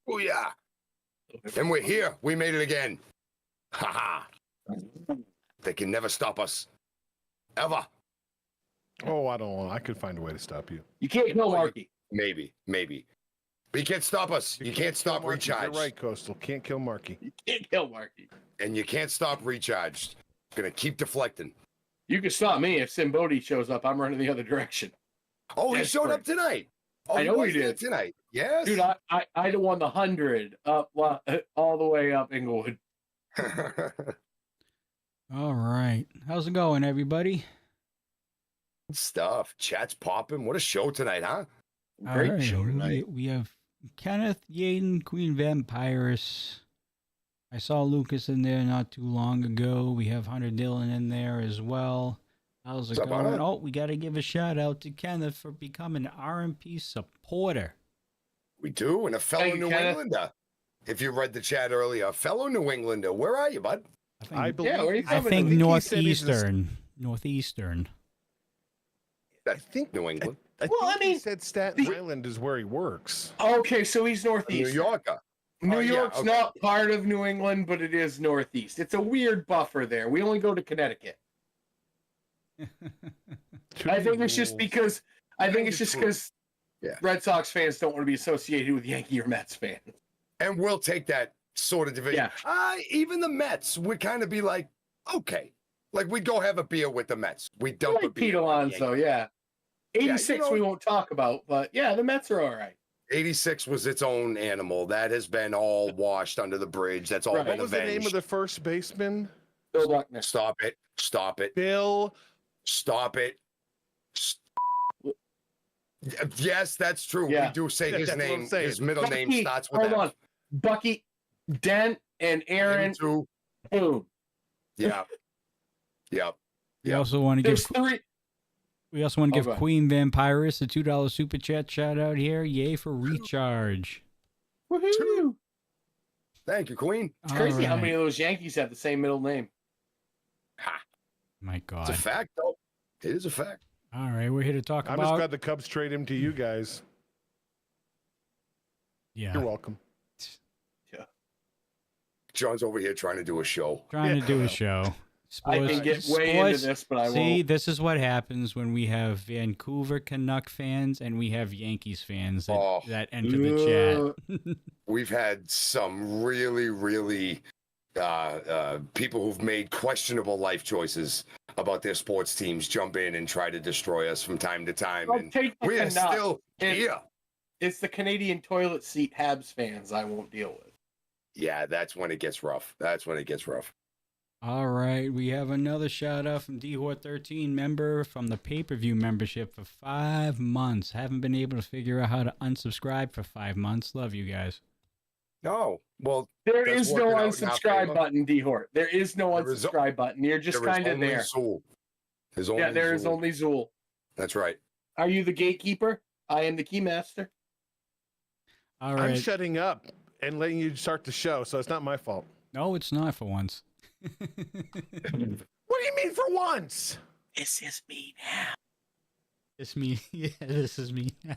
Oh, yeah. And we're here. We made it again. Ha ha. They can never stop us. Ever. Oh, I don't know. I could find a way to stop you. You can't kill Marky. Maybe. But you can't stop us. You can't stop kill Marky. Recharge. You're right, Coastal. Can't kill Marky. You can't kill Marky. And you can't stop Recharge. Gonna keep deflecting. You can stop me if Simbodi shows up. I'm running the other direction. Oh, he That's showed great. up tonight. Oh, I know was he there did. tonight. Yes. Dude, I'd have won the 100 up all the way up Inglewood. All right. How's it going, everybody? Stuff. Chat's popping. What a show tonight, huh? Great All right. show tonight. We have Kenneth, Yaden, Queen Vampirus. I saw Lucas in there not too long ago. We have Hunter Dillon in there as well. How's it What's up, going? Hunter? Oh, we got to give a shout out to Kenneth for becoming an RMP supporter. We do. And a fellow Thank you, New Kenneth. Englander. If you read the chat earlier, a fellow New Englander. Where are you, bud? I believe. Yeah, where are you I from? think he said he's the- Northeastern. I think New England. I Well, think I mean, he said Staten Island is where he works. Okay, so he's New Northeast. Yorker. New Oh, yeah, York's okay. not part of New England, but it is Northeast. It's a weird buffer there. We only go to Connecticut. I think it's just because Yeah. Red Sox fans don't want to be associated with Yankee or Mets fans. And we'll take that sort of division. Yeah. Even the Mets would kind of be like, okay. Like, we'd go have a beer with the Mets. We'd dump a Like beer. Pete Alonso, yeah. 86 know- we won't talk about, but yeah, the Mets are all right. 86 was its own animal. That has been all washed under the bridge. That's all Right. been What was the avenged. name of the first baseman? Bill Buckner. Stop it. Stop it. Bill. Stop it. Yes, that's true. Yeah. We do say Yeah, his that's what I'm name. saying. His middle name Bucky, starts with hold F. on. Bucky, Dent, and Aaron Him too. Boone. Yep. Yep. We Yep. also want to There's give three. we also want to give Okay. Queen Vampirus a $2 super chat shout out here. Yay for recharge. Woohoo! Thank you, Queen. It's crazy how All many right. of those Yankees have the same middle name. Ha. My It's God. a fact, though. It is a fact. All right, we're here to talk I'm just about. glad the Cubs trade him to you guys. Yeah, You're welcome. John's over here trying to do a show. trying to do a show. I can get way into this, but I See, won't. this is what happens when we have Vancouver Canuck fans and we have Yankees fans that, Oh. that enter the chat. We've had some really, really people who've made questionable life choices about their sports teams jump in and try to destroy us from time to time. I'll And take the we are Canucks. still here. It's the Canadian toilet seat Habs fans I won't deal with. Yeah, that's when it gets rough. That's when it gets rough. All right, we have another shout out from Dehort13 member from the pay-per-view membership for 5 months. Haven't been able to figure out how to unsubscribe for 5 months. Love you guys. No, well, There That's is no working out in our unsubscribe favor. button, Dehort. There is no There is unsubscribe button. You're just there is kind of only there. Zool. There's only Yeah, there is Zool. only Zool. That's right. Are you the gatekeeper? I am the keymaster. All I'm right. shutting up and letting you start the show, so it's not my fault. No, it's not for once. What do you mean for once? This is me now. It's me. Yeah, this is me now.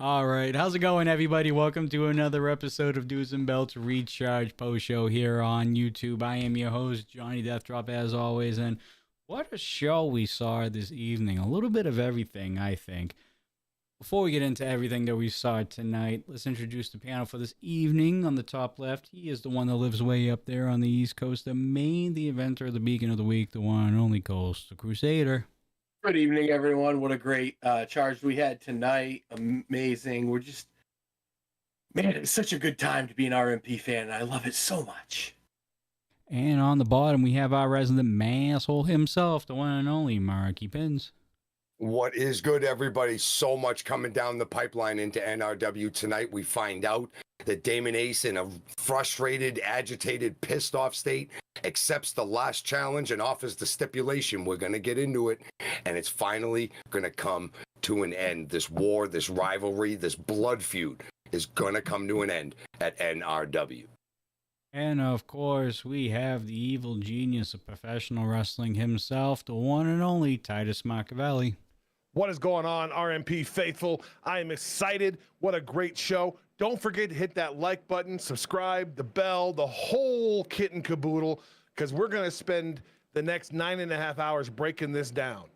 All right. How's it going, everybody? Welcome to another episode of Dudes and Belts Recharge Post Show here on YouTube. I am your host, Johnny Deathdrop, as always. And what a show we saw this evening. A little bit of everything, I think. Before we get into everything that we saw tonight, let's introduce the panel for this evening. On the top left, he is the one that lives way up there on the East Coast, the Maine, the inventor, the beacon of the week, the one and only Coastal Crusader. Good evening, everyone. What a great charge we had tonight. Amazing. We're just, man, it's such a good time to be an RMP fan. And I love it so much. And on the bottom, we have our resident masshole himself, the one and only Marky Pins. What is good, everybody? So much coming down the pipeline into NRW tonight. We find out that Damon Ace, in a frustrated, agitated, pissed off state, accepts the last challenge and offers the stipulation. We're going to get into it, and it's finally going to come to an end. This war, this rivalry, this blood feud is going to come to an end at NRW. And of course, we have the evil genius of professional wrestling himself, the one and only Titus Machiavelli. What is going on, RMP faithful? I am excited. What a great show. Don't forget to hit that like button, subscribe, the bell, the whole kit and caboodle, because we're going to spend the next 9.5 hours breaking this down.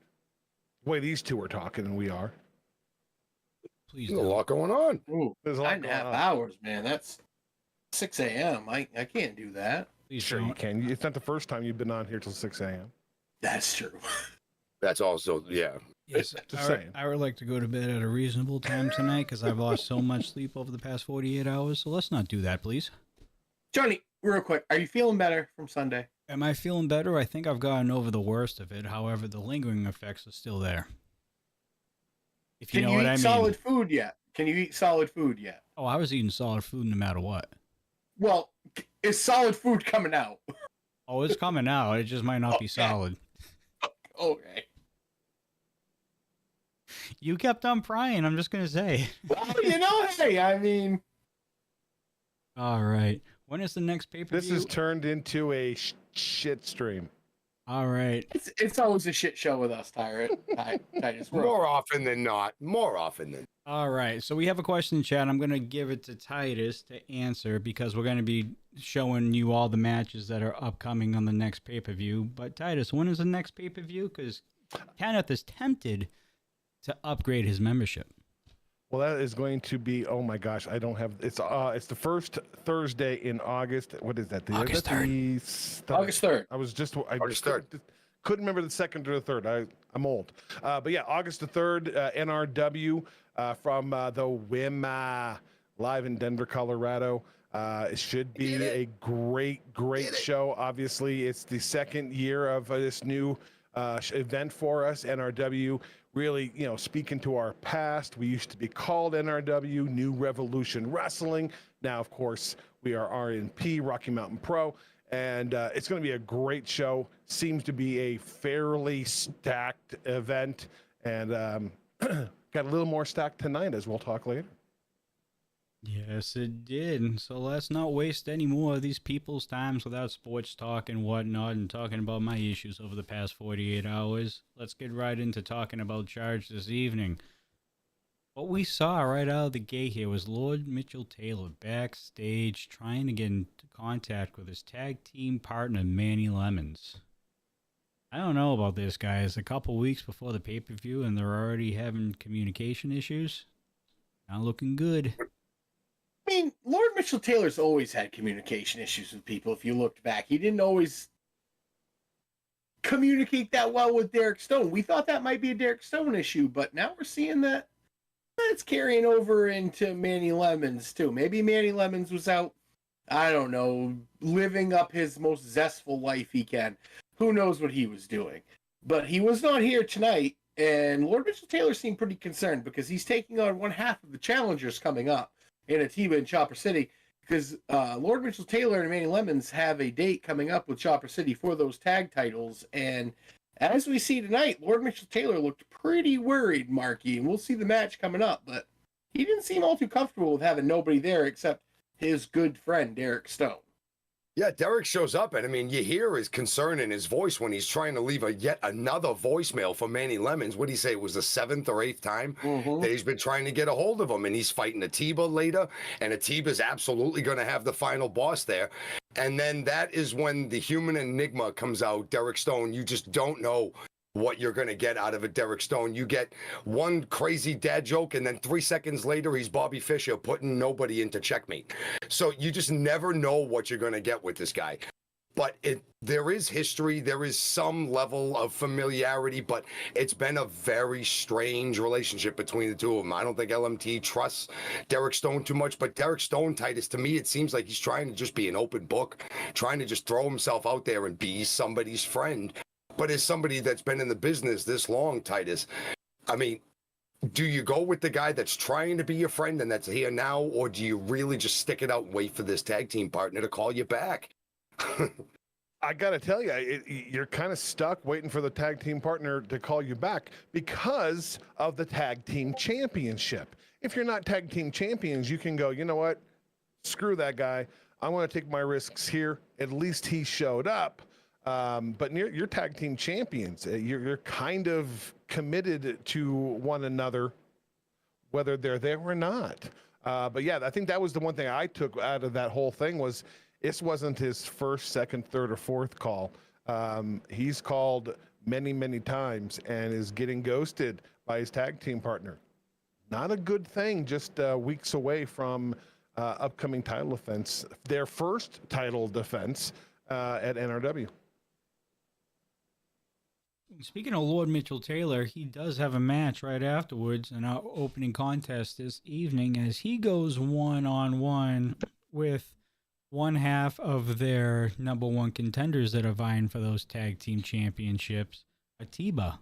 The way these two are talking, and we are. Please There's a don't. lot going on. Ooh, There's a lot 9.5 going on. hours, man. That's 6 a.m. I can't do that. Please Sure, you don't. can. It's not the first time you've been on here till 6 a.m. That's true. That's also, yeah. Yes, Just saying. I would like to go to bed at a reasonable time tonight because I've lost so much sleep over the past 48 hours. So let's not do that, please. Johnny, real quick, are you feeling better from Sunday? Am I feeling better? I think I've gotten over the worst of it. However, the lingering effects are still there. If you Can know you what eat I mean. solid food yet? Can you eat solid food yet? Oh, I was eating solid food no matter what. Well, is solid food coming out? Oh, it's coming out. It just might not be Okay. solid. Okay. You kept on prying. I'm just gonna say. Well, hey, I mean, All right. When is the next pay-per-view? This has turned into a shit stream. All right. it's always a shit show with us, Titus. More often than not. More often than All right. So we have a question in chat. I'm going to give it to Titus to answer because we're going to be showing you all the matches that are upcoming on the next pay-per-view. But Titus, when is the next pay-per-view? Because Kenneth is tempted to upgrade his membership. Well, that is going to be, oh my gosh, I don't have, it's the first Thursday in August. What is that? August 3rd. August 3rd. I was just, August 3rd. Couldn't remember the second or the third. I'm old. But yeah, August the 3rd, NRW from the WIM live in Denver, Colorado. It should be a great show. Obviously, it's the second year of this new event for us, NRW. Really, speaking to our past, we used to be called NRW, New Revolution Wrestling. Now, of course, we are RNP, Rocky Mountain Pro, and it's going to be a great show. Seems to be a fairly stacked event, and got a little more stacked tonight, as we'll talk later. Yes, it did. So let's not waste any more of these people's times without sports talk and whatnot and talking about my issues over the past 48 hours. Let's get right into talking about Charge this evening. What we saw right out of the gate here was Lord Mitchell Taylor backstage trying to get into contact with his tag team partner, Manny Lemons. I don't know about this, guys. A couple weeks before the pay-per-view and they're already having communication issues. Not looking good. I mean, Lord Mitchell Taylor's always had communication issues with people. If you looked back, he didn't always communicate that well with Derek Stone. We thought that might be a Derek Stone issue, but now we're seeing that it's carrying over into Manny Lemons too. Maybe Manny Lemons was out, I don't know, living up his most zestful life he can. Who knows what he was doing? But he was not here tonight, and Lord Mitchell Taylor seemed pretty concerned because he's taking on one half of the challengers coming up in Atiba and Chopper City, because Lord Mitchell Taylor and Manny Lemons have a date coming up with Chopper City for those tag titles. And as we see tonight, Lord Mitchell Taylor looked pretty worried, Marky, and we'll see the match coming up, but he didn't seem all too comfortable with having nobody there except his good friend, Derek Stone. Yeah, Derek shows up, and I mean, you hear his concern in his voice when he's trying to leave yet another voicemail for Manny Lemons. What did he say? It was the 7th or 8th time that he's been trying to get a hold of him, and he's fighting Atiba later, and Atiba's absolutely going to have the final boss there. And then that is when the human enigma comes out, Derek Stone. You just don't know what you're going to get out of a Derek Stone. You get one crazy dad joke, and then 3 seconds later, he's Bobby Fischer putting nobody into checkmate. So you just never know what you're going to get with this guy. But there is history, there is some level of familiarity, but it's been a very strange relationship between the two of them. I don't think LMT trusts Derek Stone too much, but Derek Stone, Titus, to me, it seems like he's trying to just be an open book, trying to just throw himself out there and be somebody's friend. But as somebody that's been in the business this long, Titus, I mean, do you go with the guy that's trying to be your friend and that's here now, or do you really just stick it out and wait for this tag team partner to call you back? I got to tell you, you're kind of stuck waiting for the tag team partner to call you back because of the tag team championship. If you're not tag team champions, you can go, you know what? Screw that guy. I want to take my risks here. At least he showed up. But you're tag team champions. You're kind of committed to one another, whether they're there or not. But yeah, I think that was the one thing I took out of that whole thing was this wasn't his first, second, third, or fourth call. He's called many, many times and is getting ghosted by his tag team partner. Not a good thing, just weeks away from upcoming title defense, their first title defense at NRW. Speaking of Lord Mitchell Taylor, he does have a match right afterwards in our opening contest this evening as he goes one-on-one with one half of their number one contenders that are vying for those tag team championships, Atiba.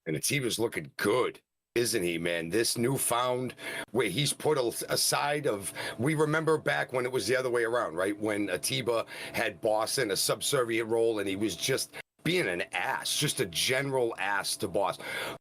And Atiba's looking good, isn't he, man? This newfound where he's put aside of, we remember back when it was the other way around, right? When Atiba had Boss in a subservient role and he was just being an ass, just a general ass to Boss.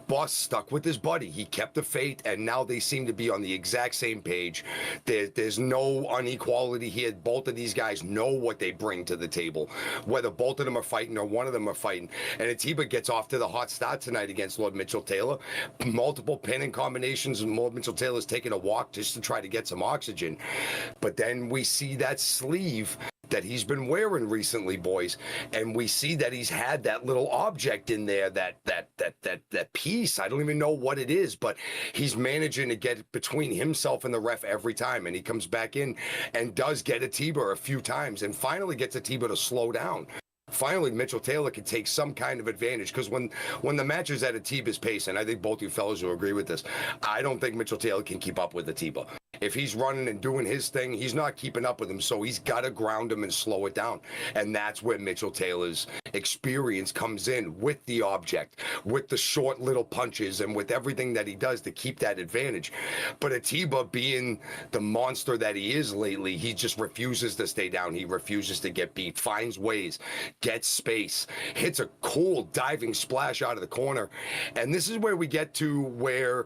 Boss stuck with his buddy. He kept the faith, and now they seem to be on the exact same page. There's no unequality here. Both of these guys know what they bring to the table, whether both of them are fighting or one of them are fighting. And Atiba gets off to the hot start tonight against Lord Mitchell Taylor. Multiple pinning combinations, and Lord Mitchell Taylor's taking a walk just to try to get some oxygen. But then we see that sleeve that he's been wearing recently, boys, and we see that he's had that little object in there, that piece. I don't even know what it is, but he's managing to get between himself and the ref every time, and he comes back in and does get Atiba a few times and finally gets Atiba to slow down. Finally, Mitchell Taylor can take some kind of advantage, because when the match is at Atiba's pace, and I think both you fellas will agree with this, I don't think Mitchell Taylor can keep up with Atiba. If he's running and doing his thing, he's not keeping up with him, so he's got to ground him and slow it down. And that's where Mitchell Taylor's experience comes in, with the object, with the short little punches, and with everything that he does to keep that advantage. But Atiba, being the monster that he is lately, he just refuses to stay down. He refuses to get beat, finds ways, gets space, hits a cool diving splash out of the corner. And this is where we get to where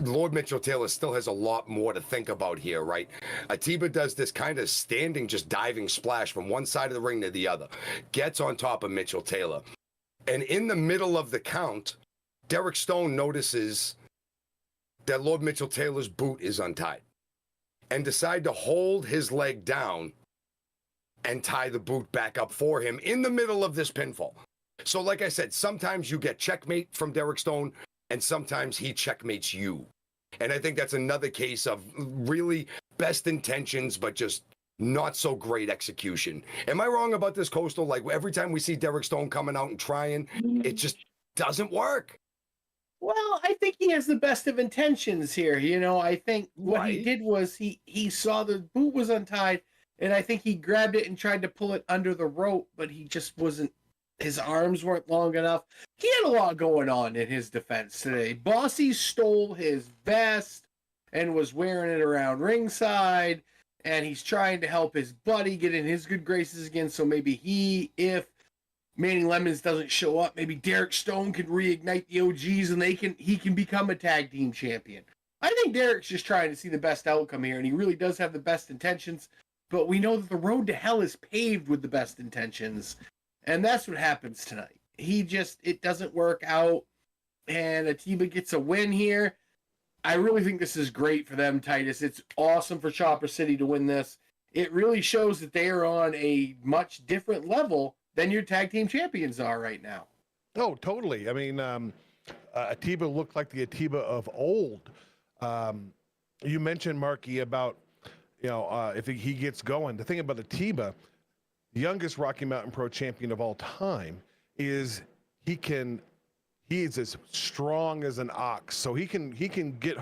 Lord Mitchell Taylor still has a lot more to think about here, right? Atiba does this kind of standing, just diving splash from one side of the ring to the other, gets on top of Mitchell Taylor. And in the middle of the count, Derek Stone notices that Lord Mitchell Taylor's boot is untied and decide to hold his leg down and tie the boot back up for him in the middle of this pinfall. So like I said, sometimes you get checkmate from Derek Stone, and sometimes he checkmates you. And I think that's another case of really best intentions, but just not so great execution. Am I wrong about this, Coastal? Like, every time we see Derek Stone coming out and trying, it just doesn't work. Well, I think he has the best of intentions here. You know, I think what he did was he saw the boot was untied, and I think he grabbed it and tried to pull it under the rope, but he just wasn't, his arms weren't long enough. He had a lot going on in his defense today. Bossy stole his vest and was wearing it around ringside, and he's trying to help his buddy get in his good graces again, so maybe if Manny Lemons doesn't show up, maybe Derek Stone can reignite the OGs and he can become a tag team champion. I think Derek's just trying to see the best outcome here, and he really does have the best intentions, but we know that the road to hell is paved with the best intentions. And that's what happens tonight. It doesn't work out, and Atiba gets a win here. I really think this is great for them, Titus. It's awesome for Chopper City to win this. It really shows that they are on a much different level than your tag team champions are right now. Oh, totally. I mean, Atiba looked like the Atiba of old. You mentioned, Marky, about, if he gets going. The thing about Atiba, the youngest Rocky Mountain Pro champion of all time, is he is as strong as an ox. So he can get,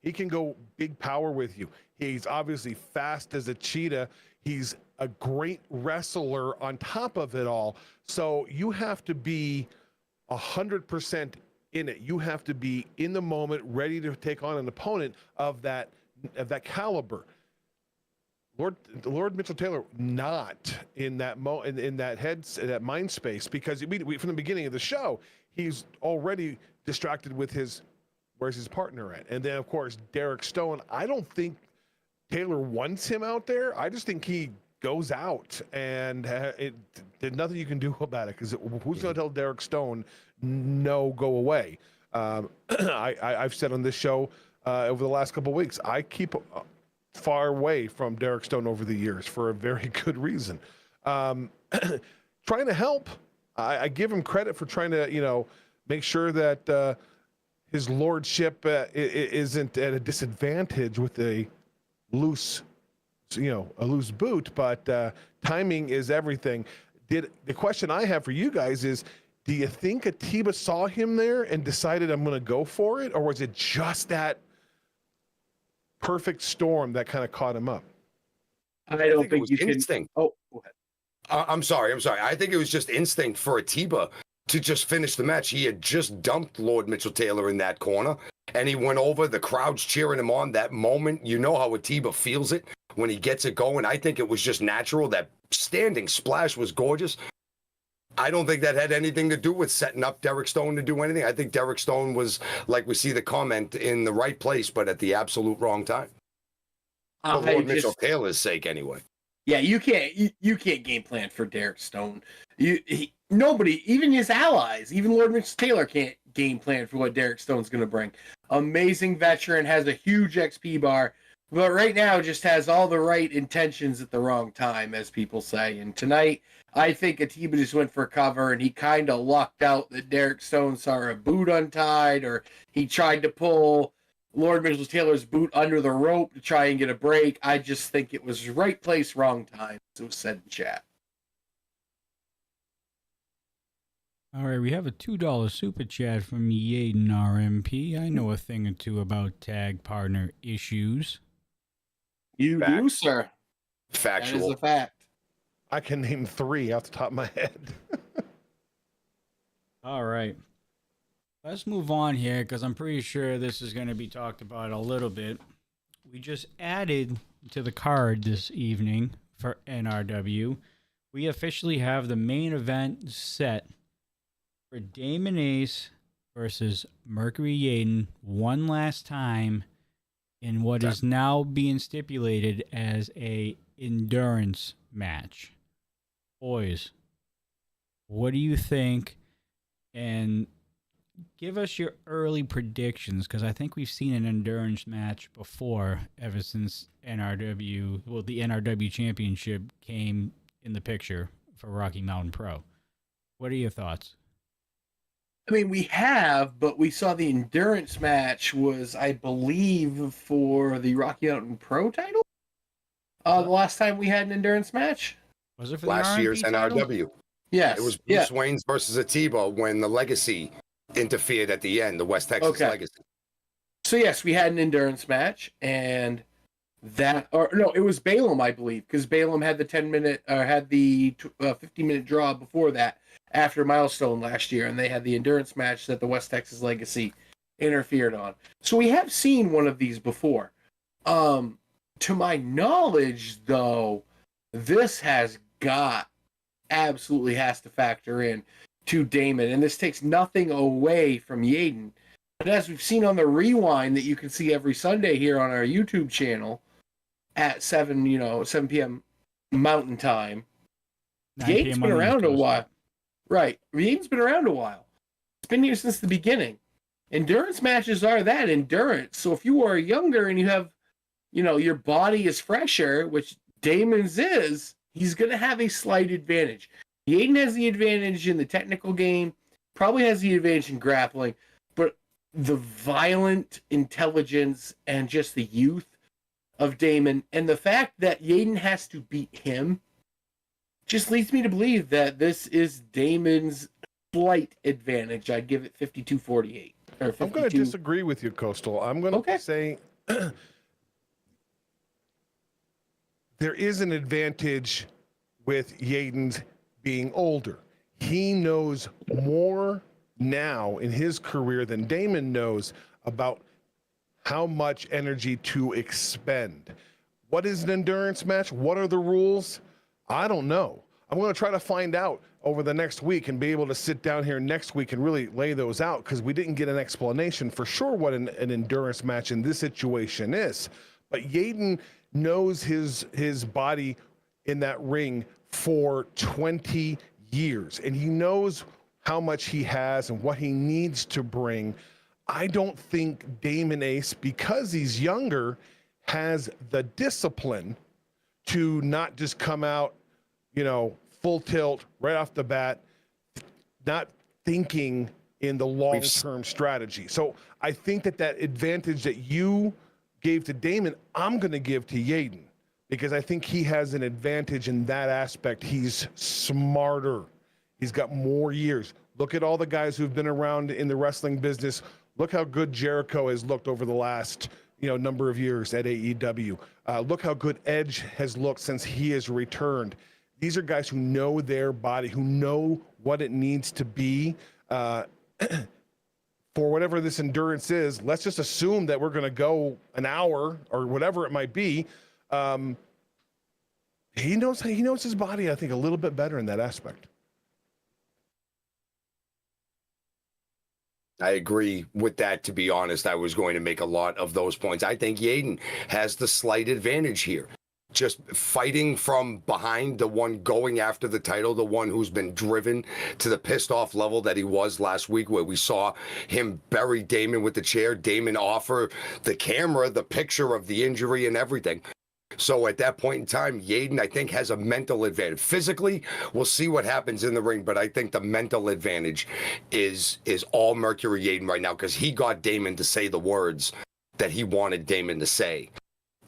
he can go big power with you. He's obviously fast as a cheetah. He's a great wrestler on top of it all. So you have to be 100% in it. You have to be in the moment, ready to take on an opponent of that caliber. Lord Mitchell Taylor not in that in that mind space, because from the beginning of the show, he's already distracted with where's his partner at, and then of course Derek Stone. I don't think Taylor wants him out there. I just think he goes out, and there's nothing you can do about it, because who's going to tell Derek Stone no, go away? I've said on this show over the last couple of weeks. I keep far away from Derek Stone over the years for a very good reason. Trying to help. I give him credit for trying to, make sure that his lordship isn't at a disadvantage with a loose boot, but timing is everything. The question I have for you guys is, do you think Atiba saw him there and decided I'm going to go for it? Or was it just that perfect storm that kind of caught him up? I don't think you instinct. can. Oh, go ahead. I'm sorry. I think it was just instinct for Atiba to just finish the match. He had just dumped Lord Mitchell Taylor in that corner, and he went over. The crowd's cheering him on. That moment, you know how Atiba feels it when he gets it going. I think it was just natural. That standing splash was gorgeous. I don't think that had anything to do with setting up Derek Stone to do anything. I think Derek Stone was, like we see the comment, in the right place, but at the absolute wrong time. For Lord Mitchell Taylor's sake, anyway. Yeah, you can't game plan for Derek Stone. Nobody, even his allies, even Lord Mitchell Taylor can't game plan for what Derek Stone's going to bring. Amazing veteran, has a huge XP bar, but right now just has all the right intentions at the wrong time, as people say. And tonight, I think Atiba just went for cover, and he kind of lucked out that Derek Stone saw a boot untied, or he tried to pull Lord Mitchell Taylor's boot under the rope to try and get a break. I just think it was right place, wrong time, as it was said in chat. All right, we have a $2 super chat from Yaden RMP. I know a thing or two about tag partner issues. You do, sir. Factual. That is a fact. I can name 3 off the top of my head. All right. Let's move on here because I'm pretty sure this is going to be talked about a little bit. We just added to the card this evening for NRW. We officially have the main event set for Damon Ace versus Mercury Yaden one last time in what is now being stipulated as a endurance match. Boys, what do you think? And give us your early predictions, because I think we've seen an endurance match before ever since the NRW Championship came in the picture for Rocky Mountain Pro. What are your thoughts? I mean, we have, but we saw the endurance match was, I believe, for the Rocky Mountain Pro title? The last time we had an endurance match? Was it for last the year's title? NRW? Yes. It was Bruce Wayne's versus Atiba when the Legacy interfered at the end, the West Texas Legacy. So yes, we had an endurance match, and it was Balaam, I believe, because Balaam had the 10-minute or had the 50-minute draw before that after Milestone last year, and they had the endurance match that the West Texas Legacy interfered on. So we have seen one of these before. To my knowledge, though, this absolutely has to factor in to Damon, and this takes nothing away from Yaden. But as we've seen on the rewind that you can see every Sunday here on our YouTube channel at 7 p.m. Mountain Time, Yaden's been around a while. Right. Yaden's been around a while. It's been here since the beginning. Endurance matches are that, endurance. So if you are younger and you have, your body is fresher, which Damon's is, he's going to have a slight advantage. Yaden has the advantage in the technical game, probably has the advantage in grappling, but the violent intelligence and just the youth of Damon, and the fact that Yaden has to beat him, just leads me to believe that this is Damon's slight advantage. I'd give it 52-48. I'm going to disagree with you, Coastal. I'm going to say there is an advantage with Yaden's being older. He knows more now in his career than Damon knows about how much energy to expend. What is an endurance match? What are the rules? I don't know. I'm going to try to find out over the next week and be able to sit down here next week and really lay those out, because we didn't get an explanation for sure what an endurance match in this situation is. But Yaden knows his body in that ring for 20 years, and he knows how much he has and what he needs to bring. I don't think Damon Ace, because he's younger, has the discipline to not just come out, full tilt right off the bat, not thinking in the long-term strategy. So I think that advantage that you gave to Damon, I'm going to give to Yaden, because I think he has an advantage in that aspect. He's smarter. He's got more years. Look at all the guys who've been around in the wrestling business. Look how good Jericho has looked over the last, number of years at AEW. Look how good Edge has looked since he has returned. These are guys who know their body, who know what it needs to be for whatever this endurance is. Let's just assume that we're going to go an hour or whatever it might be. He knows his body, I think, a little bit better in that aspect. I agree with that. To be honest, I was going to make a lot of those points. I think Yaden has the slight advantage here. Just fighting from behind, the one going after the title, the one who's been driven to the pissed off level that he was last week, where we saw him bury Damon with the chair, Damon offer the camera the picture of the injury and everything. So at that point in time, Yaden, I think, has a mental advantage. Physically, we'll see what happens in the ring, but I think the mental advantage is all Mercury Yaden right now, because he got Damon to say the words that he wanted Damon to say.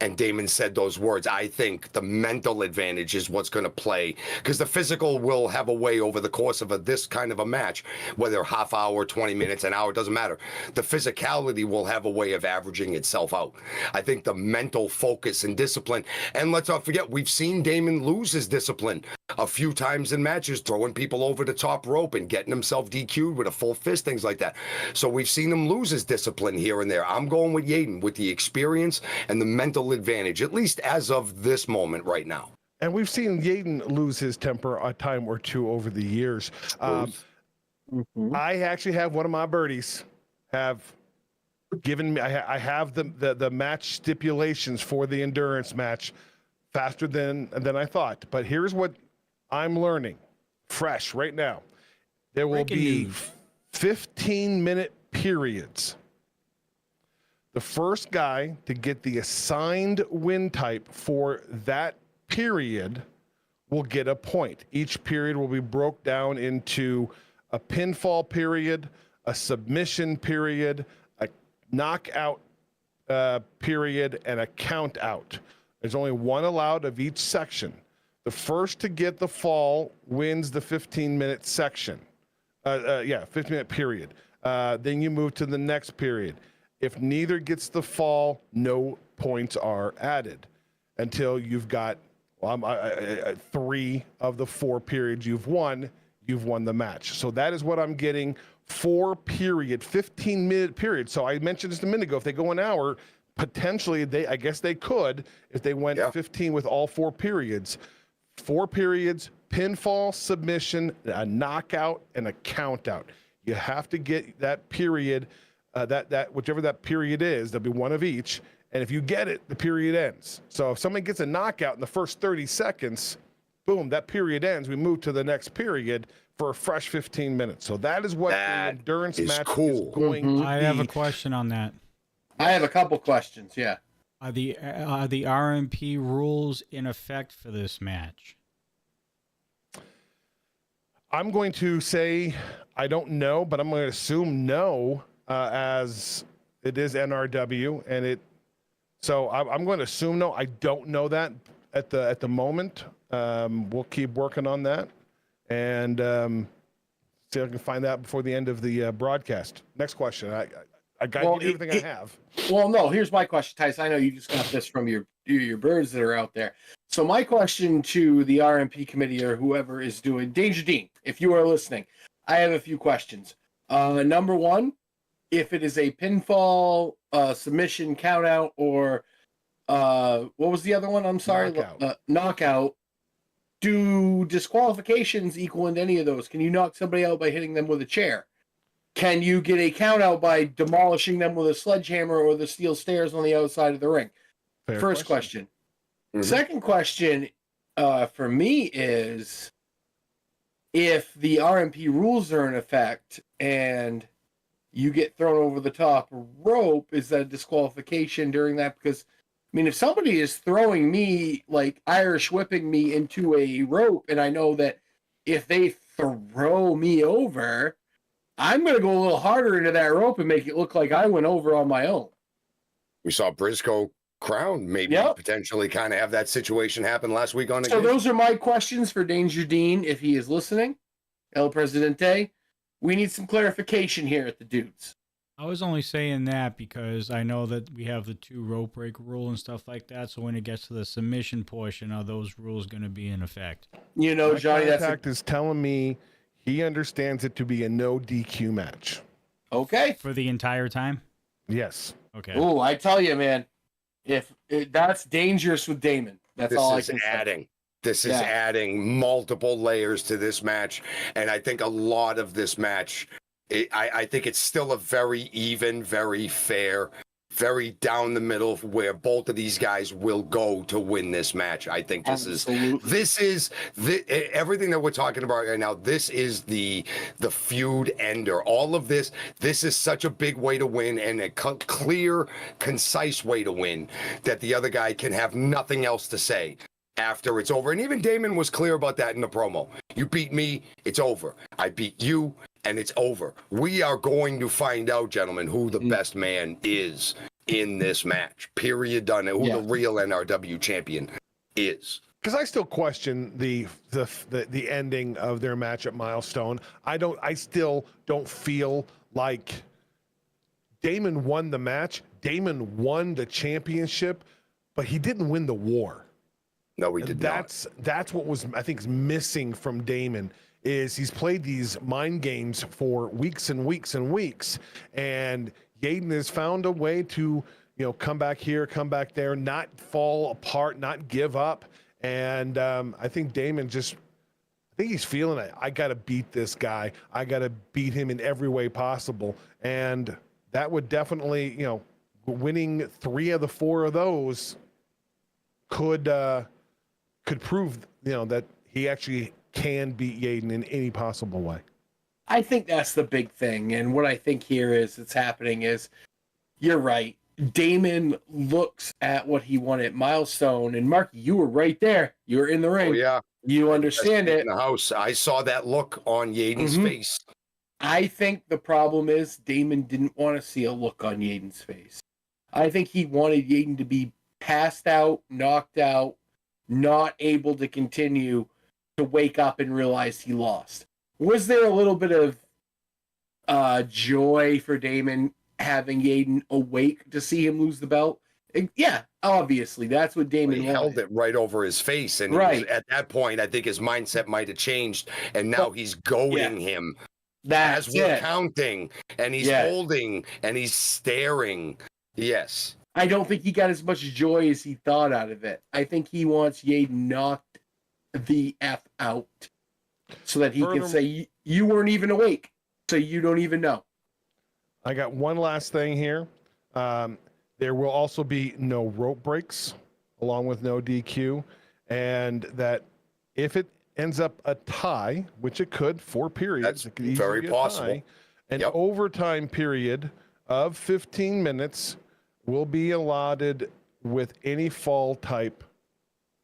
And Damon said those words. I think the mental advantage is what's going to play, because the physical will have a way over the course of this kind of a match, whether half hour, 20 minutes, an hour, doesn't matter. The physicality will have a way of averaging itself out. I think the mental focus and discipline, and let's not forget, we've seen Damon lose his discipline a few times in matches, throwing people over the top rope and getting himself DQ'd with a full fist, things like that. So we've seen him lose his discipline here and there. I'm going with Yaden with the experience and the mental advantage, at least as of this moment right now. And we've seen Yaden lose his temper a time or two over the years. I actually have one of my birdies have given me, I have the match stipulations for the endurance match faster than I thought. But here's what I'm learning fresh right now. There will be 15-minute periods. The first guy to get the assigned win type for that period will get a point. Each period will be broke down into a pinfall period, a submission period, a knockout period, and a count out. There's only one allowed of each section. The first to get the fall wins the 15-minute section. 15-minute period. Then you move to the next period. If neither gets the fall, no points are added until you've got 3 of the 4 periods you've won the match. So that is what I'm getting. 15-minute period. So I mentioned just a minute ago, if they go an hour, potentially I guess they could, if they went 15 with all 4 periods. 4 periods, pinfall, submission, a knockout, and a count out. You have to get that period, whichever that period is, there'll be one of each. And if you get it, the period ends. So if somebody gets a knockout in the first 30 seconds, boom, that period ends. We move to the next period for a fresh 15 minutes. So that is what the endurance match is going to be. I have a question on that. I have a couple questions, yeah. Are the RMP rules in effect for this match? I'm going to say I don't know, but I'm going to assume no, as it is NRW, and so I'm going to assume no. I don't know that at the moment. We'll keep working on that and see if I can find out before the end of the broadcast. Next question. I got you everything I have. Well, no, here's my question, Tyson. I know you just got this from your birds that are out there. So my question to the RMP committee or whoever is doing, Danger Dean, if you are listening, I have a few questions. Number one, if it is a pinfall, submission, countout, or what was the other one? I'm sorry, knockout. Do disqualifications equal into any of those? Can you knock somebody out by hitting them with a chair? Can you get a count out by demolishing them with a sledgehammer or the steel stairs on the outside of the ring? Fair First question. Mm-hmm. Second question for me is, if the RMP rules are in effect and you get thrown over the top rope, is that a disqualification during that? Because, I mean, if somebody is throwing me, like Irish whipping me into a rope, and I know that if they throw me over, I'm going to go a little harder into that rope and make it look like I went over on my own. We saw Briscoe Crown maybe potentially kind of have that situation happen last week on the So those are my questions for Danger Dean, if he is listening. El Presidente, we need some clarification here at the Dudes. I was only saying that because I know that we have the 2 rope break rule and stuff like that. So when it gets to the submission portion, are those rules going to be in effect? You know, My Johnny, contact is telling me he understands it to be a no DQ match. Okay. For the entire time? Yes. Okay. Oh, I tell you, man, that's dangerous with Damon. That's all I can say. This is adding multiple layers to this match, and I think a lot of this match, I think it's still a very even, very fair, very down the middle where both of these guys will go to win this match. I think this is everything that we're talking about right now. This is the feud ender. All of this is such a big way to win and a clear, concise way to win that the other guy can have nothing else to say after it's over. And even Damon was clear about that in the promo. You beat me, it's over. I beat you, and it's over. We are going to find out, gentlemen, who the best man is in this match. Period. Done. Who the real NRW champion is. Because I still question the ending of their match at Milestone. I still don't feel like Damon won the match. Damon won the championship, but he didn't win the war. No, we did not. That's what was, I think, is missing from Damon. Is he's played these mind games for weeks and weeks and weeks, and Yaden has found a way to, come back here, come back there, not fall apart, not give up. And I think Damon I think he's feeling it. I got to beat this guy. I got to beat him in every way possible. And that would definitely, winning 3 of the 4 of those could prove, that he actually can beat Yaden in any possible way. I think that's the big thing. And what I think here it's happening is, you're right. Damon looks at what he won at Milestone, and Mark, you were right there. You were in the ring. Oh, yeah. You understand it. In the house. I saw that look on Yaden's face. I think the problem is Damon didn't want to see a look on Yaden's face. I think he wanted Yaden to be passed out, knocked out, not able to continue, to wake up and realize he lost. Was there a little bit of joy for Damon having Yaden awake to see him lose the belt? Yeah, obviously. That's what Damon wanted. He held it right over his face. And at that point, I think his mindset might have changed. And now he's goading him. As we're counting. And he's holding. And he's staring. Yes. I don't think he got as much joy as he thought out of it. I think he wants Yaden knocked the F out so that he can say, you weren't even awake, so you don't even know. I got one last thing here. There will also be no rope breaks along with no DQ, and that if it ends up a tie, which it could, 4 periods, it could easily very be possible. An overtime period of 15 minutes will be allotted with any fall type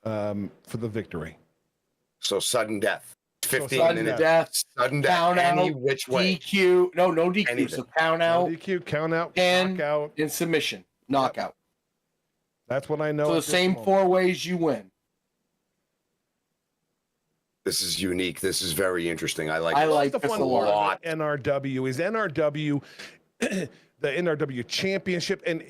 for the victory. So sudden death. 15 sudden minutes. Death. Sudden death. Count any out, which way. DQ. No DQ. Anything. So count out. No DQ, count out, and knockout. In submission. Knockout. That's what I know. So the same 4 ways you win. This is unique. This is very interesting. I like the fun part of NRW is NRW, the NRW championship. And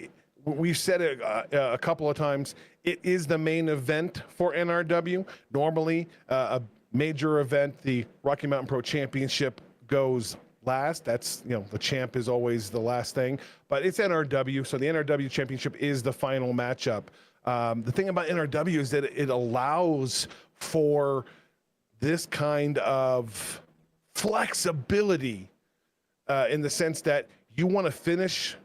we've said it a couple of times. It is the main event for NRW. Normally, a major event, the Rocky Mountain Pro Championship, goes last. That's, the champ is always the last thing. But it's NRW, so the NRW Championship is the final matchup. The thing about NRW is that it allows for this kind of flexibility in the sense that you want to finish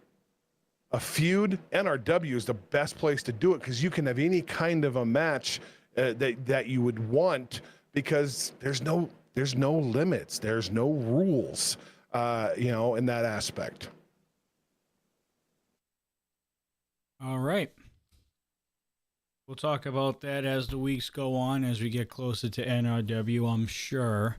a feud. NRW is the best place to do it because you can have any kind of a match that you would want because there's no limits, there's no rules. in that aspect. All right. We'll talk about that as the weeks go on, as we get closer to NRW, I'm sure.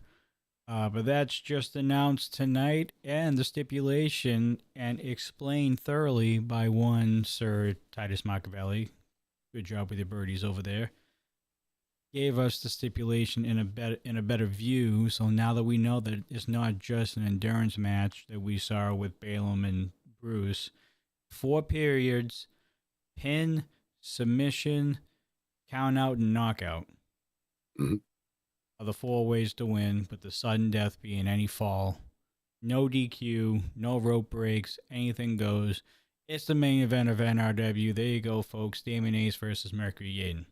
But that's just announced tonight, and the stipulation and explained thoroughly by one Sir Titus Machiavelli. Good job with your birdies over there. Gave us the stipulation in a better view. So now that we know that it's not just an endurance match that we saw with Balaam and Bruce, 4 periods, pin, submission, count out, and knockout. Mm-hmm. Are the 4 ways to win, but the sudden death being any fall. No DQ, no rope breaks, anything goes. It's the main event of NRW. There you go, folks. Damon Ace versus Mercury Yaden.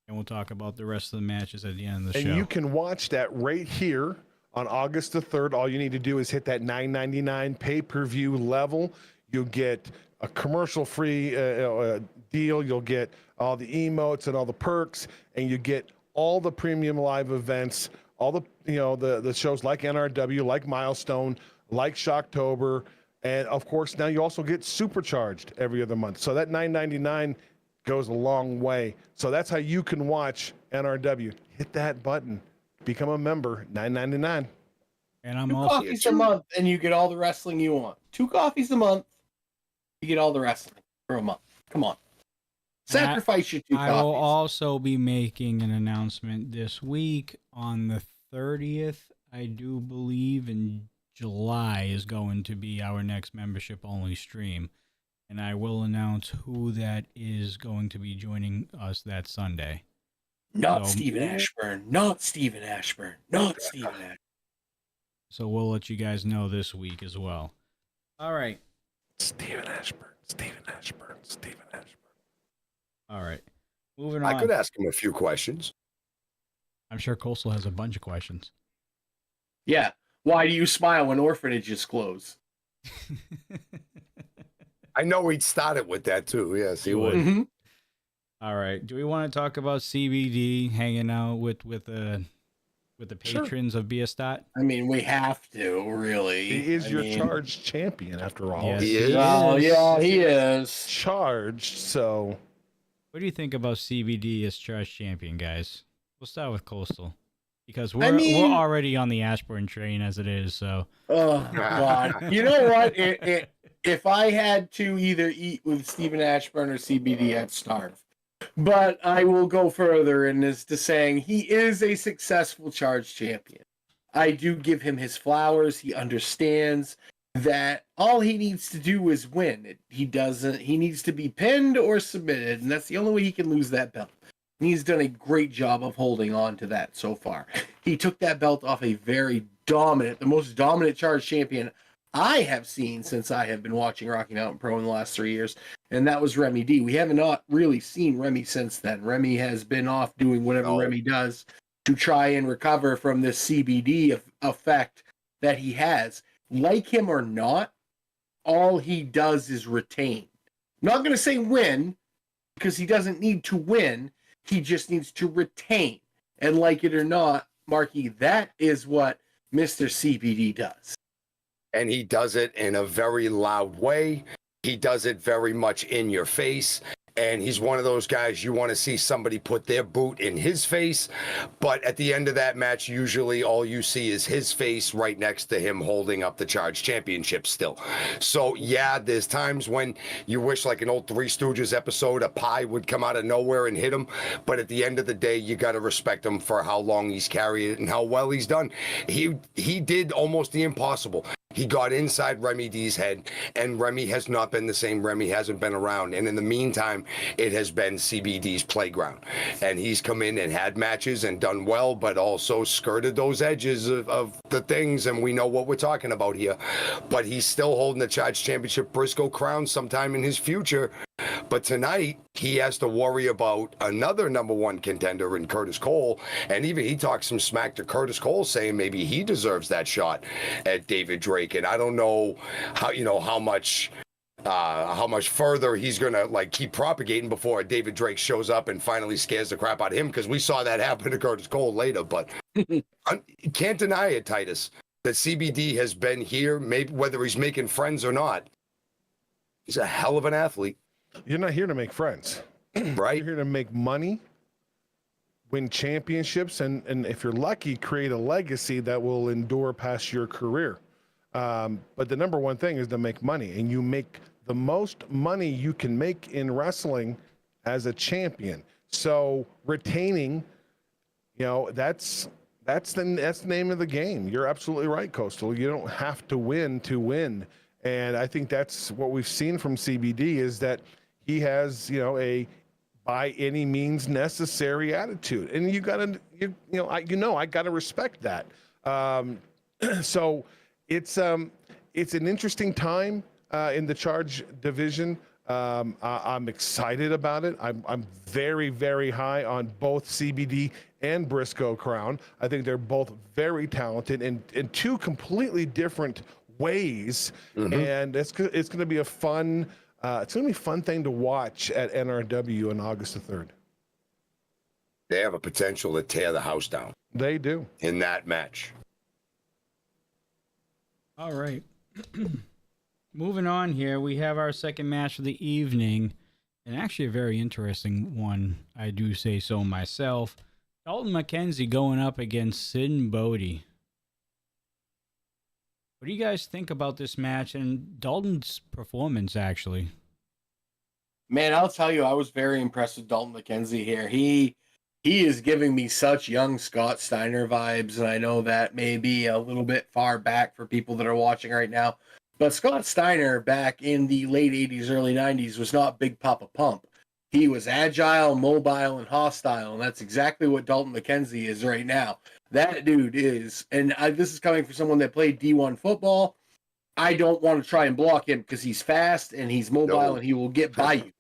And we'll talk about the rest of the matches at the end of the show. And you can watch that right here on August the 3rd. All you need to do is hit that $9.99 pay-per-view level. You'll get a commercial-free deal. You'll get all the emotes and all the perks, and you get all the premium live events, all the the shows like NRW, like Milestone, like Shocktober, and of course now you also get Supercharged every other month. So that $9.99 goes a long way. So that's how you can watch NRW. Hit that button, become a member, $9.99. And I'm 2 also coffees a month, and you get all the wrestling you want. 2 coffees a month, you get all the wrestling for a month. Come on. Sacrifice your 2 coffees. I will also be making an announcement this week on the 30th. I do believe in July is going to be our next membership only stream. And I will announce who that is going to be joining us that Sunday. Not Stephen Ashburn. Not Stephen Ashburn. Not Stephen Ashburn. So we'll let you guys know this week as well. All right. Stephen Ashburn. Stephen Ashburn. Stephen Ashburn. All right. Moving on. I could ask him a few questions. I'm sure Coastal has a bunch of questions. Yeah. Why do you smile when orphanages close? I know he'd start it with that too. Yes, he would. Mm-hmm. All right. Do we want to talk about CBD hanging out with the patrons of Biestat? I mean, we have to, really. He is your charged champion, after all. Yes, He is. Oh, yeah, he is. Charged, so... What do you think about CBD as charged champion, guys? We'll start with Coastal. Because we're already on the Ashburn train as it is, so... Oh, God. You know what? If I had to either eat with Stephen Ashburn or CBD, I'd starve. But I will go further in this to saying he is a successful charged champion. I do give him his flowers. He understands that all he needs to do is win. He needs to be pinned or submitted, and that's the only way he can lose that belt. And he's done a great job of holding on to that so far. He took that belt off a very dominant, the most dominant charged champion I have seen since I have been watching Rocky Mountain Pro in the last 3 years, and that was Remy D. We have not really seen Remy since then. Remy has been off doing whatever Remy does to try and recover from this CBD effect that he has. Like him or not, all he does is retain. I'm not going to say win, because he doesn't need to win. He just needs to retain. And like it or not, Marky, that is what Mr. CBD does. And he does it in a very loud way. He does it very much in your face. And he's one of those guys you want to see somebody put their boot in his face. But at the end of that match, usually all you see is his face right next to him holding up the Charge Championship still. So, yeah, there's times when you wish, like an old Three Stooges episode, a pie would come out of nowhere and hit him. But at the end of the day, you got to respect him for how long he's carried it and how well he's done. He did almost the impossible. He got inside Remy D's head, and Remy has not been the same. Remy hasn't been around. And in the meantime, it has been CBD's playground. And he's come in and had matches and done well, but also skirted those edges of the things, and we know what we're talking about here. But he's still holding the Charge Championship Briscoe crown sometime in his future. But tonight, he has to worry about another number one contender in Curtis Cole. And even he talks some smack to Curtis Cole, saying maybe he deserves that shot at David Drake. And I don't know how much further he's going to keep propagating before David Drake shows up and finally scares the crap out of him, because we saw that happen to Curtis Cole later. But you can't deny it, Titus. that CBD has been here, maybe whether he's making friends or not. He's a hell of an athlete. You're not here to make friends. Right? You're here to make money, win championships, and if you're lucky, create a legacy that will endure past your career. But the number one thing is to make money, and you make the most money you can make in wrestling as a champion. So retaining, that's the name of the game. You're absolutely right, Coastal. You don't have to win. And I think that's what we've seen from CBD is that he has, a by any means necessary attitude. And I gotta respect that. So it's an interesting time in the Charge division. I'm excited about it. I'm very, very high on both CBD and Briscoe Crown. I think they're both very talented in two completely different ways. Mm-hmm. And it's going to be a fun thing to watch at NRW on August the 3rd. They have a potential to tear the house down. They do. In that match. All right. Moving on here, we have our second match of the evening, and actually a very interesting one, I do say so myself. Dalton McKenzie going up against Sin Bodie. What do you guys think about this match and Dalton's performance, actually? Man, I'll tell you, I was very impressed with Dalton McKenzie here. He is giving me such young Scott Steiner vibes, and I know that may be a little bit far back for people that are watching right now. But Scott Steiner back in the late 80s, early 90s was not Big Papa Pump. He was agile, mobile, and hostile, and that's exactly what Dalton McKenzie is right now. That dude is, and this is coming from someone that played D1 football. I don't want to try and block him because he's fast and he's mobile and he will get by you.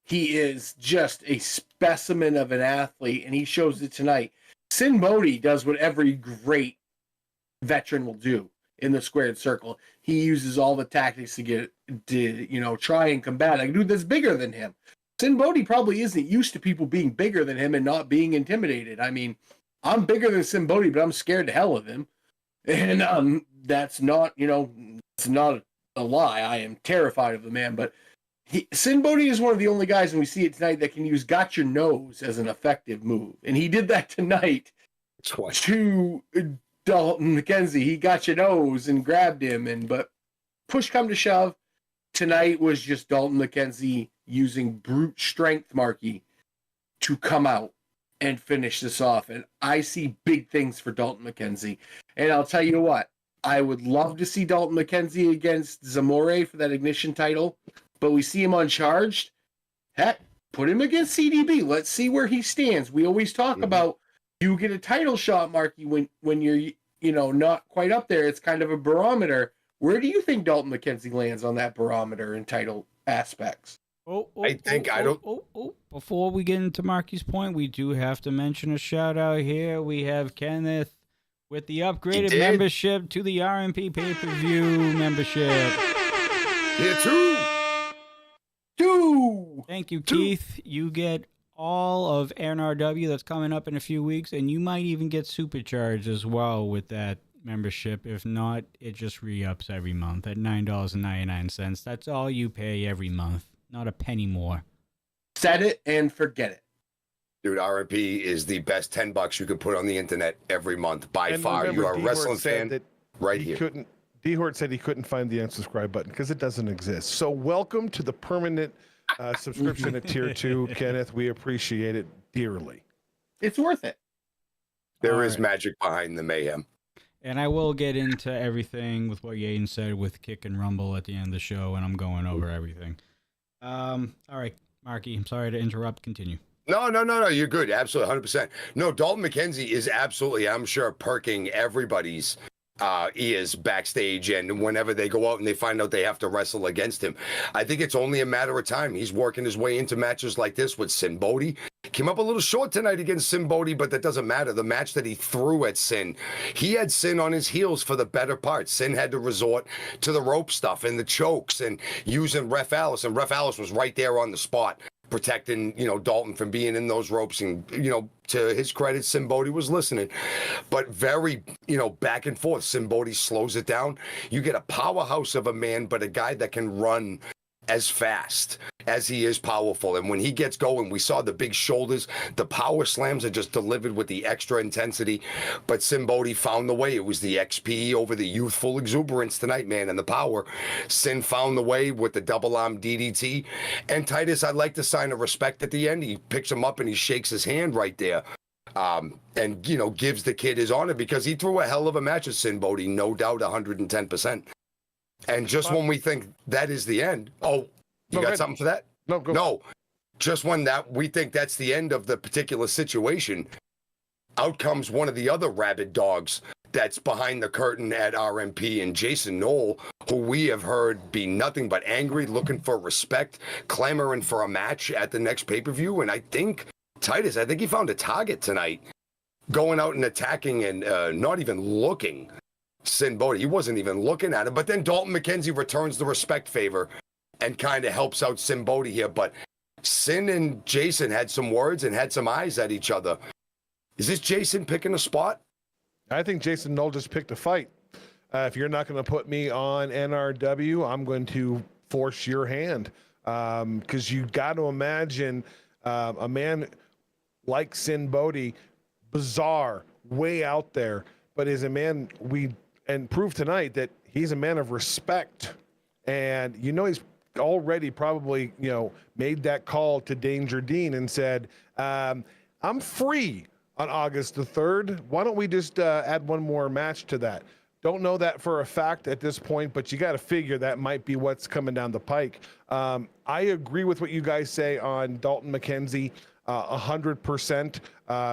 He is just a specimen of an athlete, and he shows it tonight. Sin Bodie does what every great veteran will do in the squared circle. He uses all the tactics to try and combat a dude that's bigger than him. Sin Bodie probably isn't used to people being bigger than him and not being intimidated. I mean, I'm bigger than Sin Bodie, but I'm scared to hell of him. And that's not, it's not a lie. I am terrified of the man, but Sin Bodie is one of the only guys, and we see it tonight, that can use got your nose as an effective move. And he did that tonight to Dalton McKenzie. He got your nose and grabbed him, but push come to shove, tonight was just Dalton McKenzie using brute strength, Marky, to come out and finish this off. And I see big things for Dalton McKenzie. And I'll tell you what, I would love to see Dalton McKenzie against Zamore for that Ignition title, but we see him uncharged. Heck, put him against CDB. Let's see where he stands. We always talk about you get a title shot, Marky, when you're not quite up there. It's kind of a barometer. Where do you think Dalton McKenzie lands on that barometer in title aspects? Before we get into Marky's point, we do have to mention a shout out here. We have Kenneth with the upgraded membership to the RMP pay-per-view membership. Here too. Thank you, Keith. You get all of NRW that's coming up in a few weeks, and you might even get supercharged as well with that membership. If not, it just re-ups every month at $9.99. That's all you pay every month, not a penny more. Set it and forget it. Dude, RMP is the best $10 you can put on the internet every month by far. Remember, you're a wrestling fan right here. D-Hort said he couldn't find the unsubscribe button because it doesn't exist. So welcome to the permanent subscription at Tier 2, Kenneth. We appreciate it dearly. It's worth it. There is magic behind the mayhem. And I will get into everything with what Yaden said with Kick and Rumble at the end of the show, and I'm going over everything. All right, Marky, I'm sorry to interrupt. Continue. No, you're good. Absolutely, 100%. No, Dalton McKenzie is absolutely, I'm sure, perking everybody's ears backstage, and whenever they go out and they find out they have to wrestle against him. I think it's only a matter of time. He's working his way into matches like this with Sin Bodie. Came up a little short tonight against Sin Bodie, but that doesn't matter. The match that he threw at Sin, he had Sin on his heels for the better part. Sin had to resort to the rope stuff and the chokes and using Ref Alice, and Ref Alice was right there on the spot, protecting, Dalton from being in those ropes. And, to his credit, Simbodi was listening. But very, back and forth. Simbodi slows it down. You get a powerhouse of a man, but a guy that can run as fast as he is powerful. And when he gets going, we saw the big shoulders. The power slams are just delivered with the extra intensity. But Simbodi found the way. It was the XP over the youthful exuberance tonight, man, and the power. Sin found the way with the double arm DDT. And Titus, I'd like the sign of respect at the end. He picks him up and he shakes his hand right there. And, gives the kid his honor because he threw a hell of a match at Simbodi, no doubt, 110%. And just when we think that is the end, you got something for that? No, go. No, just when that we think that's the end of the particular situation, out comes one of the other rabid dogs that's behind the curtain at RMP, and Jason Knoll, who we have heard be nothing but angry, looking for respect, clamoring for a match at the next pay-per-view. And I think, Titus, he found a target tonight, going out and attacking and not even looking. Simbodi, he wasn't even looking at him. But then Dalton McKenzie returns the respect favor and kind of helps out Simbodi here. But Sin and Jason had some words and had some eyes at each other. Is this Jason picking a spot? I think Jason Knoll just picked a fight. If you're not going to put me on NRW, I'm going to force your hand. Because you got to imagine a man like Simbodi, bizarre, way out there, but is a man and proved tonight that he's a man of respect. And, he's already probably, made that call to Danger Dean and said, I'm free on August the 3rd. Why don't we just add one more match to that? Don't know that for a fact at this point, but you got to figure that might be what's coming down the pike. I agree with what you guys say on Dalton McKenzie. 100%.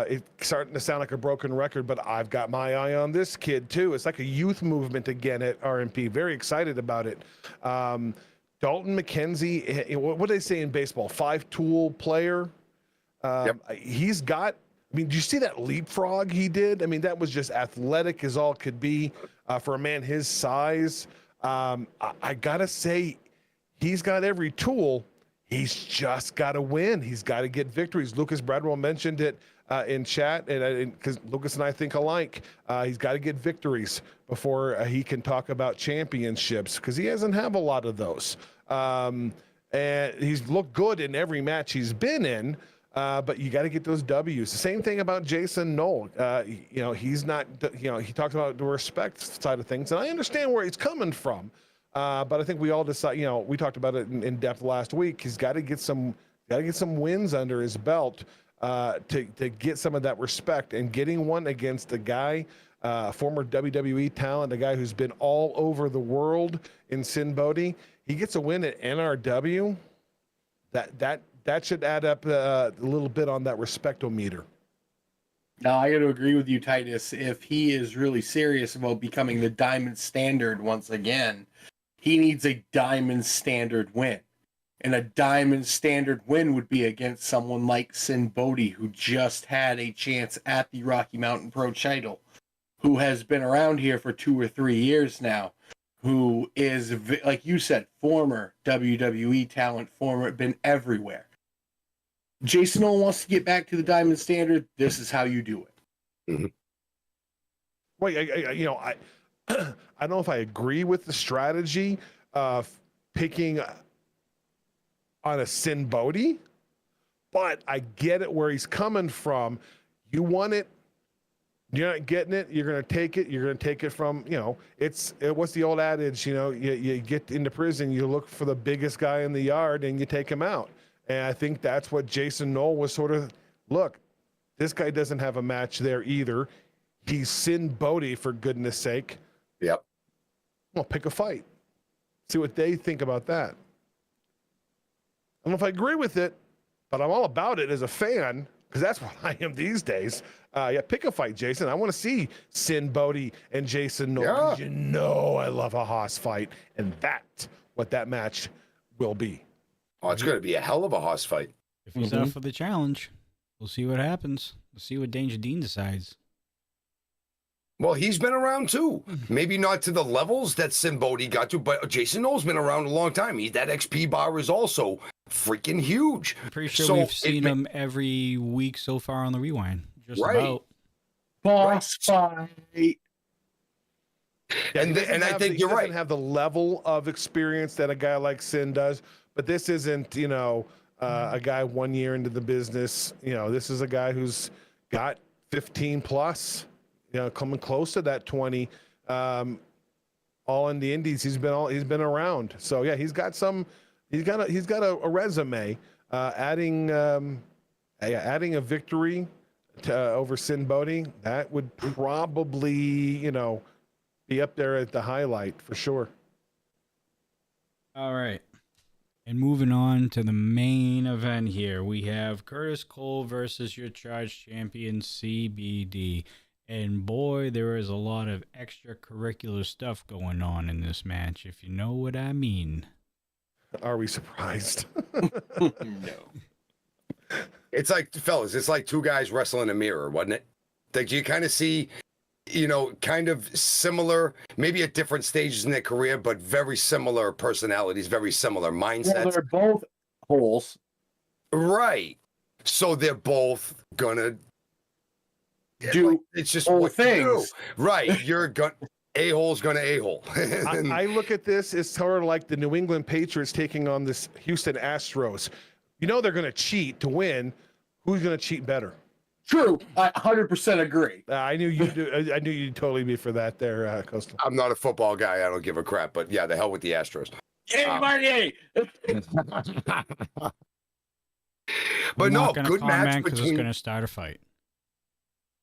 It's starting to sound like a broken record, but I've got my eye on this kid too. It's like a youth movement again at RMP. Very excited about it. Dalton McKenzie, what do they say in baseball? 5-tool player. Yep. He's got, did you see that leapfrog he did? That was just athletic as all could be for a man his size. I gotta say, he's got every tool. He's just got to win. He's got to get victories. Lucas Bradwell mentioned it in chat, and because Lucas and I think alike, he's got to get victories before he can talk about championships, because he hasn't have a lot of those. And he's looked good in every match he's been in, but you got to get those W's. The same thing about Jason Knoll. He's not. He talks about the respect side of things, and I understand where he's coming from. But I think we all decide, we talked about it in depth last week. He's got to get some wins under his belt to get some of that respect, and getting one against a guy, former WWE talent, a guy who's been all over the world in Simbodi. He gets a win at NRW. That should add up a little bit on that respectometer. Now, I got to agree with you, Titus. If he is really serious about becoming the Diamond Standard once again, he needs a Diamond Standard win. And a Diamond Standard win would be against someone like Simbodi, who just had a chance at the Rocky Mountain Pro title, who has been around here for 2 or 3 years now, who is, like you said, former WWE talent, been everywhere. Jason Knoll wants to get back to the Diamond Standard. This is how you do it. Mm-hmm. Wait, I don't know if I agree with the strategy of picking on a Simbodi, but I get it where he's coming from. You want it, you're not getting it, you're going to take it. You're going to take it from, what's the old adage, you get into prison, you look for the biggest guy in the yard and you take him out. And I think that's what Jason Knoll was sort of, look, this guy doesn't have a match there either. He's Simbodi, for goodness sake. Yep. Well, pick a fight. See what they think about that. I don't know if I agree with it, but I'm all about it as a fan, because that's what I am these days. Pick a fight, Jason. I want to see Simbodi and Jason Knoll. Yeah. I love a Haas fight, and that's what that match will be. Oh, it's going to be a hell of a Haas fight. If he's up for the challenge, we'll see what happens. We'll see what Danger Dean decides. Well, he's been around too. Maybe not to the levels that Simbodi got to, but Jason Knoll's been around a long time. That XP bar is also freaking huge. I'm pretty sure So we've it seen him every week so far on the Rewind. Just Right. about. Boss fight. Yeah, And I think you're he right. doesn't have the level of experience that a guy like Sin does, but this isn't, a guy 1 year into the business. This is a guy who's got 15 plus, coming close to that 20. All in the Indies, he's been around. So yeah, he's got a resume. Adding a victory over Sin Bodhi, that would probably, be up there at the highlight for sure. All right. And moving on to the main event here, we have Curtis Cole versus your charge champion CBD. And boy, there is a lot of extracurricular stuff going on in this match, if you know what I mean. Are we surprised? No. It's like, fellas, it's like two guys wrestling a mirror, wasn't it? Like you kind of see, kind of similar, maybe at different stages in their career, but very similar personalities, very similar mindsets. Well, they're both holes. Right. So they're both gonna Do it's just whole what you do. things. Right. You're gonna a-hole's gonna a-hole. I look at this as sort of like the New England Patriots taking on this Houston Astros. They're going to cheat to win. Who's going to cheat better? True. I 100% agree. I knew you'd do. I knew you'd totally be for that there, Coastal. I'm not a football guy. I don't give a crap. But yeah, the hell with the Astros. Hey, Marty! But I'm no, not gonna good match comment because it's between. going to start a fight.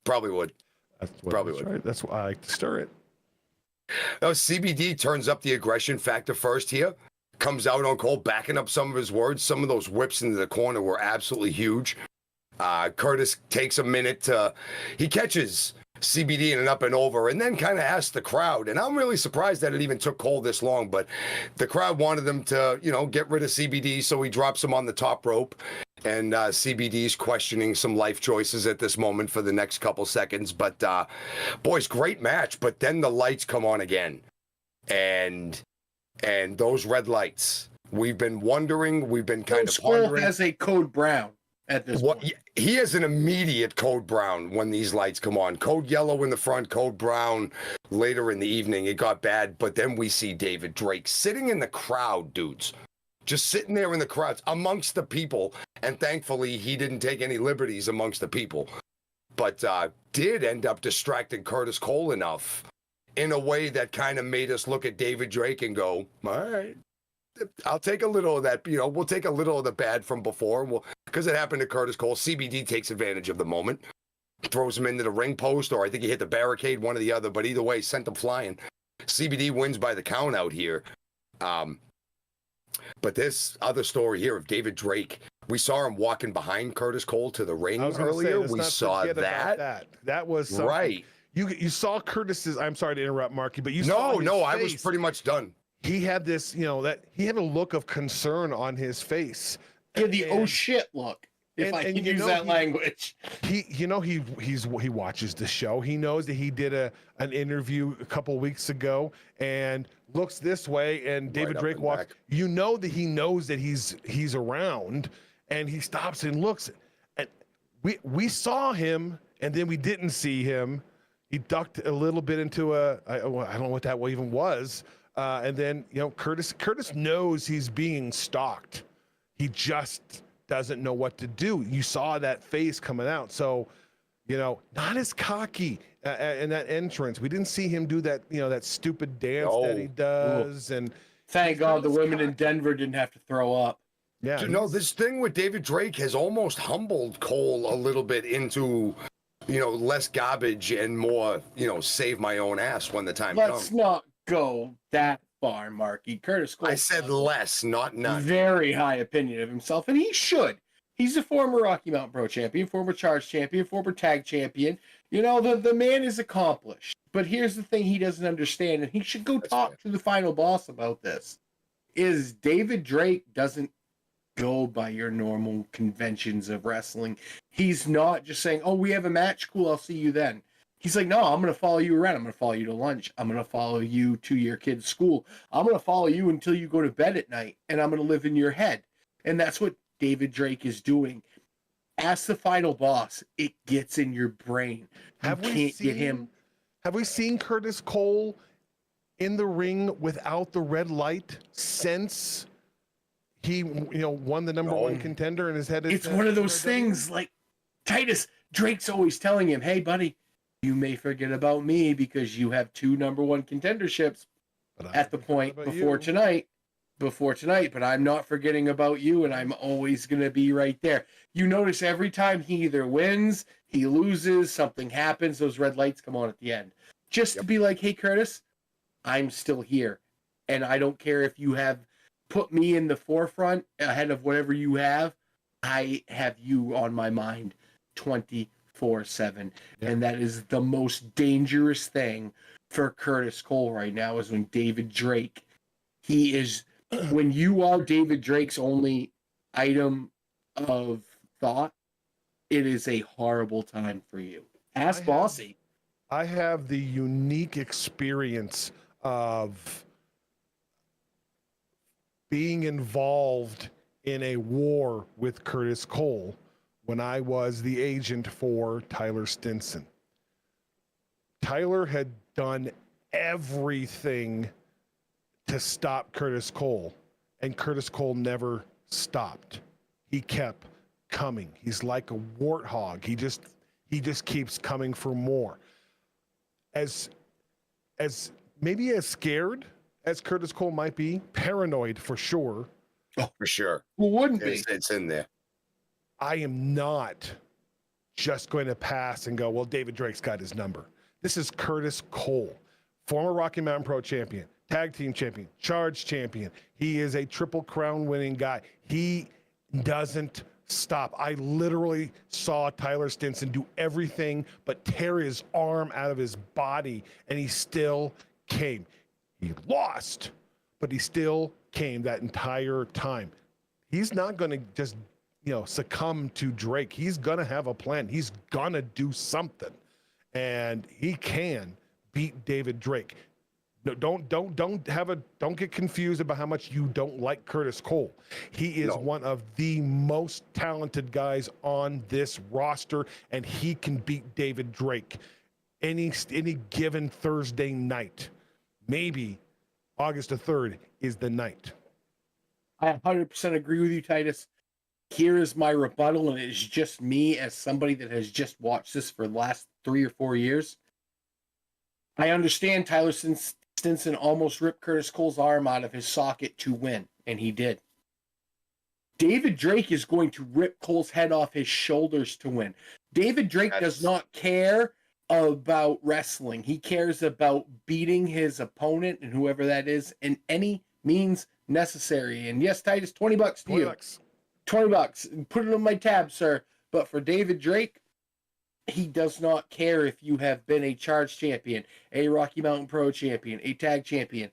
Probably would. Probably that's would. right. That's why I like to stir it. Now, CBD turns up the aggression factor first here. Comes out on Cole, backing up some of his words. Some of those whips into the corner were absolutely huge. Curtis takes a minute to, he catches CBD in an up and over and then kind of asks the crowd. And I'm really surprised that it even took Cole this long, but the crowd wanted them to, get rid of CBD. So he drops him on the top rope. And CBD's questioning some life choices at this moment for the next couple seconds. But boys, great match. But then the lights come on again. And those red lights, we've been wondering, we've been kind of Cole pondering. has a code brown at this point. He has an immediate code brown when these lights come on. Code yellow in the front, code brown later in the evening. It got bad, but then we see David Drake sitting in the crowd, dudes. Just sitting there in the crowds amongst the people. And thankfully, he didn't take any liberties amongst the people. But did end up distracting Curtis Cole enough in a way that kind of made us look at David Drake and go, all right, I'll take a little of that. We'll take a little of the bad from before. Because it happened to Curtis Cole. CBD takes advantage of the moment, throws him into the ring post, or I think he hit the barricade, one or the other. But either way, sent him flying. CBD wins by the count out here. But this other story here of David Drake, we saw him walking behind Curtis Cole to the ring earlier. We saw that. That was something. Right. You saw Curtis's. I'm sorry to interrupt, Marky, but you No, saw his I was face. pretty much done. He had this, that he had a look of concern on his face. He had the oh shit look, if I can use that language. He watches the show. He knows that he did an interview a couple weeks ago and looks this way, and David Drake walks. Back. You know that he knows that he's around, and he stops and looks. And we saw him, and then we didn't see him. He ducked a little bit into I don't know what that even was. And then, Curtis knows he's being stalked. He just doesn't know what to do. You saw that face coming out. So, not as cocky in that entrance. We didn't see him do that, that stupid dance that he does. And thank God the women in Denver didn't have to throw up. Yeah. This thing with David Drake has almost humbled Cole a little bit into, less garbage and more, save my own ass when the time comes. Let's not go that far, Marky. Curtis Cole. I said less, not none. Very high opinion of himself, and he should. He's a former Rocky Mountain Pro champion, former Charge champion, former Tag champion. The man is accomplished. But here's the thing he doesn't understand, and he should go talk to the final boss about this, is David Drake doesn't go by your normal conventions of wrestling. He's not just saying, oh, we have a match, cool, I'll see you then. He's like, no, I'm going to follow you around. I'm going to follow you to lunch. I'm going to follow you to your kid's school. I'm going to follow you until you go to bed at night, and I'm going to live in your head. And that's what David Drake is doing. As the final boss, it gets in your brain. You can't get him. Have we seen Curtis Cole in the ring without the red light since he, won the number one contender and his head? It's one of those things like Titus. Drake's always telling him, "Hey, buddy, you may forget about me because you have 2 number one contenderships at the point before tonight, but I'm not forgetting about you, and I'm always going to be right there." You notice every time he either wins, he loses, something happens, those red lights come on at the end. Just to be like, "Hey, Curtis, I'm still here. And I don't care if you have put me in the forefront ahead of whatever you have. I have you on my mind 24/7." And that is the most dangerous thing for Curtis Cole right now is when David Drake, when you are David Drake's only item of thought, it is a horrible time for you. Ask Bossy. I have the unique experience of being involved in a war with Curtis Cole when I was the agent for Tyler Stinson. Tyler had done everything to stop Curtis Cole, and Curtis Cole never stopped. He kept coming. He's like a warthog. He just keeps coming for more. As maybe as scared as Curtis Cole might be, paranoid for sure. Oh, for sure. Who wouldn't be? It's in there. I am not just going to pass and go, well, David Drake's got his number. This is Curtis Cole, former Rocky Mountain Pro champion, tag team champion, charge champion. He is a Triple Crown winning guy. He doesn't stop. I literally saw Tyler Stinson do everything but tear his arm out of his body, and he still came. He lost, but he still came that entire time. He's not going to just, succumb to Drake. He's going to have a plan. He's going to do something, and he can beat David Drake. No, don't get confused about how much you don't like Curtis Cole. He is one of the most talented guys on this roster, and he can beat David Drake any given Thursday night. Maybe August the 3rd is the night. I 100% agree with you, Titus. Here is my rebuttal, and it's just me as somebody that has just watched this for the last 3 or 4 years. I understand Tyler Stinson almost ripped Curtis Cole's arm out of his socket to win, and he did. David Drake is going to rip Cole's head off his shoulders to win. David Drake does not care about wrestling. He cares about beating his opponent and whoever that is in any means necessary. And yes, Titus, $20 to you. $20. Put it on my tab, sir. But for David Drake, he does not care if you have been a charge champion, a Rocky Mountain Pro champion, a tag champion.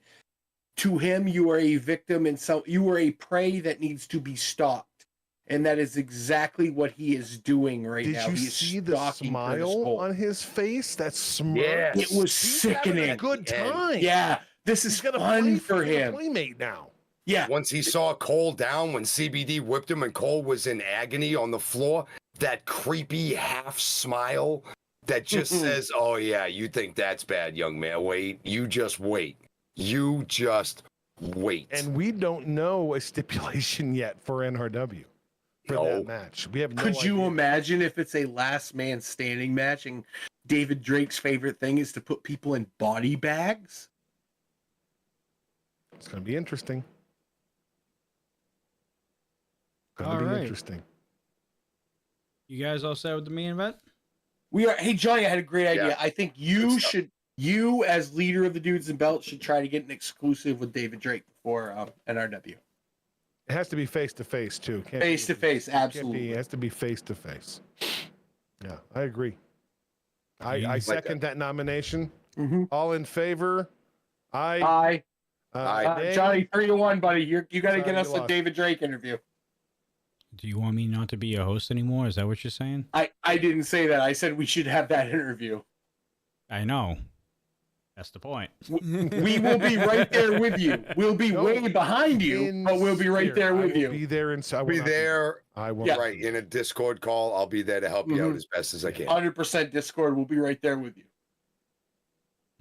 To him, you are a victim, and so you are a prey that needs to be stalked. And that is exactly what he is doing right now. Did you see the smile on his face? That smirk. Yes. It was sickening. Having a good time. Yeah, this is fun for him. Playmate now. Yeah. Once he saw Cole down, when CBD whipped him and Cole was in agony on the floor, that creepy half smile that just says, "Oh yeah, you think that's bad, young man. Wait, you just wait. You just wait." And we don't know a stipulation yet for NRW for that match. We have no Could you idea. imagine if it's a last man standing match and David Drake's favorite thing is to put people in body bags? It's going to be interesting. All right. You guys all set with the main event? We are. Hey, Johnny, I had a great idea. Yeah. I think you as leader of the Dudes and Belts should try to get an exclusive with David Drake for NRW. It has to be face to face too. Face to face, absolutely. It has to be face to face. Yeah, I agree. I second that nomination. Mm-hmm. All in favor? Aye. Nay? Johnny, 3-1, buddy. You got to Sorry, get us you a lost. David Drake interview. Do you want me not to be a host anymore? Is that what you're saying? I didn't say that. I said we should have that interview. I know. That's the point. We will be right there with you. We'll be way behind you, but we'll be right there with you. Be there and Be there. I will. Yeah. Right in a Discord call. I'll be there to help you out as best as I can. 100% Discord. We'll be right there with you.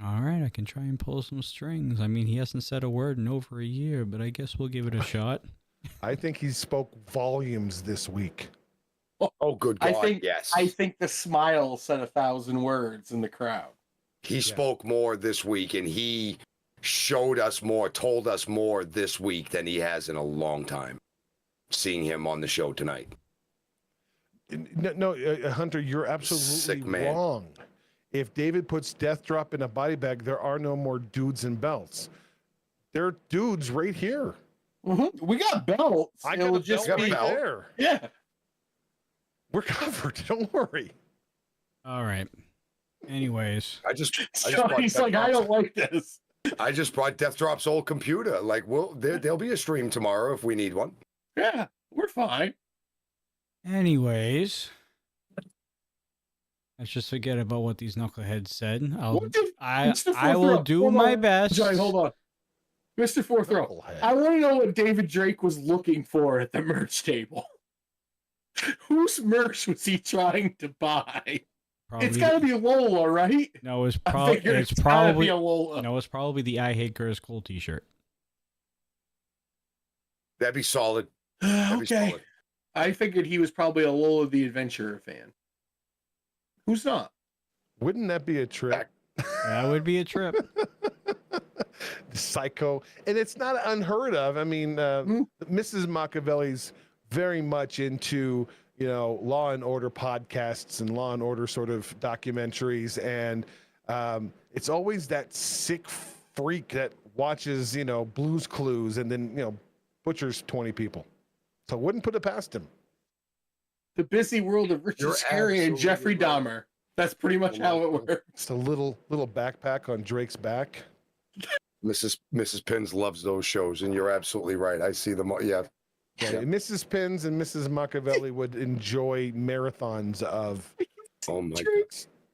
All right, I can try and pull some strings. I mean, he hasn't said a word in over a year, but I guess we'll give it a shot. I think he spoke volumes this week. Oh, good God, yes. I think the smile said 1,000 words in the crowd. He spoke more this week, and he showed us more, told us more this week than he has in a long time. Seeing him on the show tonight. No, Hunter, you're absolutely wrong. If David puts Deathdrop in a body bag, there are no more dudes and belts. There are dudes right here. Mm-hmm. We got belts. I got a belt right there. Yeah. We're covered. Don't worry. All right. Anyways. He's like, I don't like this. I just brought Deathdrop's old computer. Like, there'll be a stream tomorrow if we need one. Yeah, we're fine. Anyways. Let's just forget about what these knuckleheads said. I will do my best. Johnny, hold on. Mr. Fourth Row, I want to know what David Drake was looking for at the merch table. Whose merch was he trying to buy? Probably, it's got to be Lola, right? No, it's probably a Lola. No, it's probably the I Hate Curtis Cole t-shirt. That'd be solid. Okay. I figured he was probably a Lola the Adventurer fan. Who's not? Wouldn't that be a trip? That would be a trip. Psycho. And it's not unheard of. I mean, Mrs. Machiavelli's very much into, Law and Order podcasts and Law and Order sort of documentaries. And it's always that sick freak that watches, Blue's Clues and then, butchers 20 people. So I wouldn't put it past him. The busy world of Richard Scarry and Jeffrey Dahmer. That's pretty much how it works. It's a little backpack on Drake's back. Mrs. Pins loves those shows, and you're absolutely right. I see them. Yeah. Mrs. Pins and Mrs. Machiavelli would enjoy marathons of. Oh my God.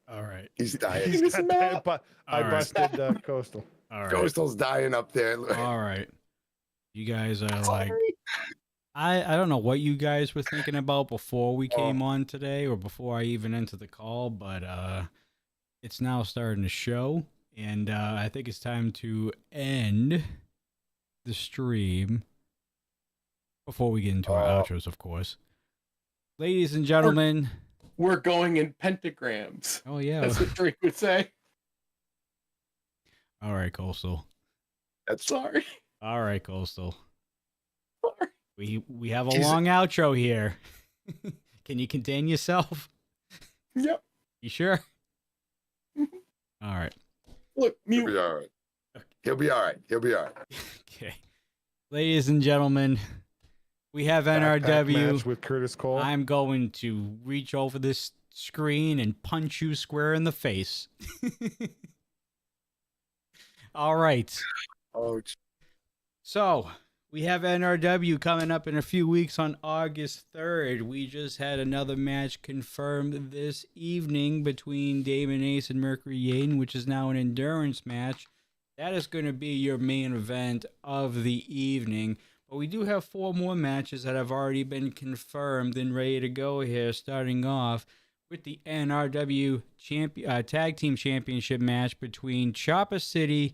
All right. He's dying. I busted Coastal. All right. Coastal's dying up there. All right. You guys are like. I don't know what you guys were thinking about before we came on today or before I even entered the call, but it's now starting to show, and I think it's time to end the stream before we get into our outros, of course. Ladies and gentlemen. We're going in pentagrams. Oh, yeah. That's what Drake would say. All right, Coastal. Sorry. All right, Coastal. Sorry. We have a long outro here. Can you contain yourself? Yep. You sure? All right. Look, He'll be all right. He'll be all right. He'll be all right. Okay. Ladies and gentlemen, we have NRW match with Curtis Cole. I'm going to reach over this screen and punch you square in the face. All right. Oh. So, we have NRW coming up in a few weeks on August 3rd. We just had another match confirmed this evening between Damon Ace and Mercury Yaden, which is now an endurance match. That is going to be your main event of the evening. But we do have 4 more matches that have already been confirmed and ready to go here, starting off with the NRW Tag Team Championship match between Chopper City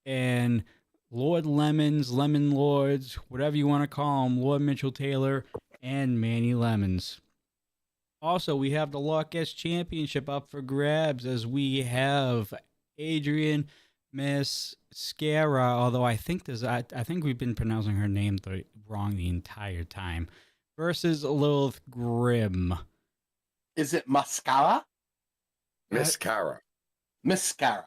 and Lord Lemons, Lemon Lords, whatever you want to call them, Lord Mitchell Taylor, and Manny Lemons. Also, we have the Locust Championship up for grabs as we have Adrian Mascara, although I think we've been pronouncing her name wrong the entire time, versus Lilith Grimm. Is it Mascara? Mascara. Mascara.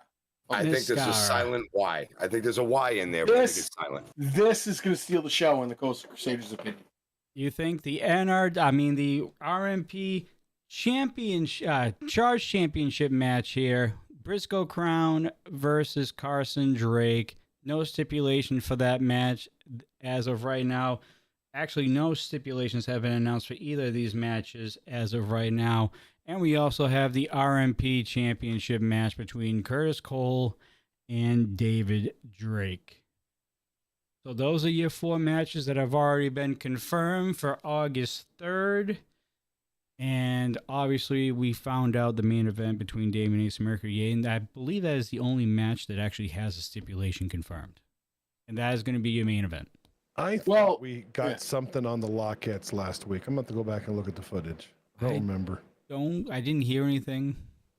I think there's a silent Y. I think there's a Y in there, but I think it's silent. This is going to steal the show in the Coastal Crusaders' opinion. You think the RMP Charge Championship match here, Briscoe Crown versus Carson Drake. No stipulation for that match as of right now. Actually, no stipulations have been announced for either of these matches as of right now. And we also have the RMP Championship match between Curtis Cole and David Drake. So those are your 4 matches that have already been confirmed for August 3rd. And obviously, we found out the main event between Damon Ace and Mercury Yaden. I believe that is the only match that actually has a stipulation confirmed. And that is going to be your main event. I thought we got something on the Lockettes last week. I'm going to have to go back and look at the footage. I don't remember. I didn't hear anything.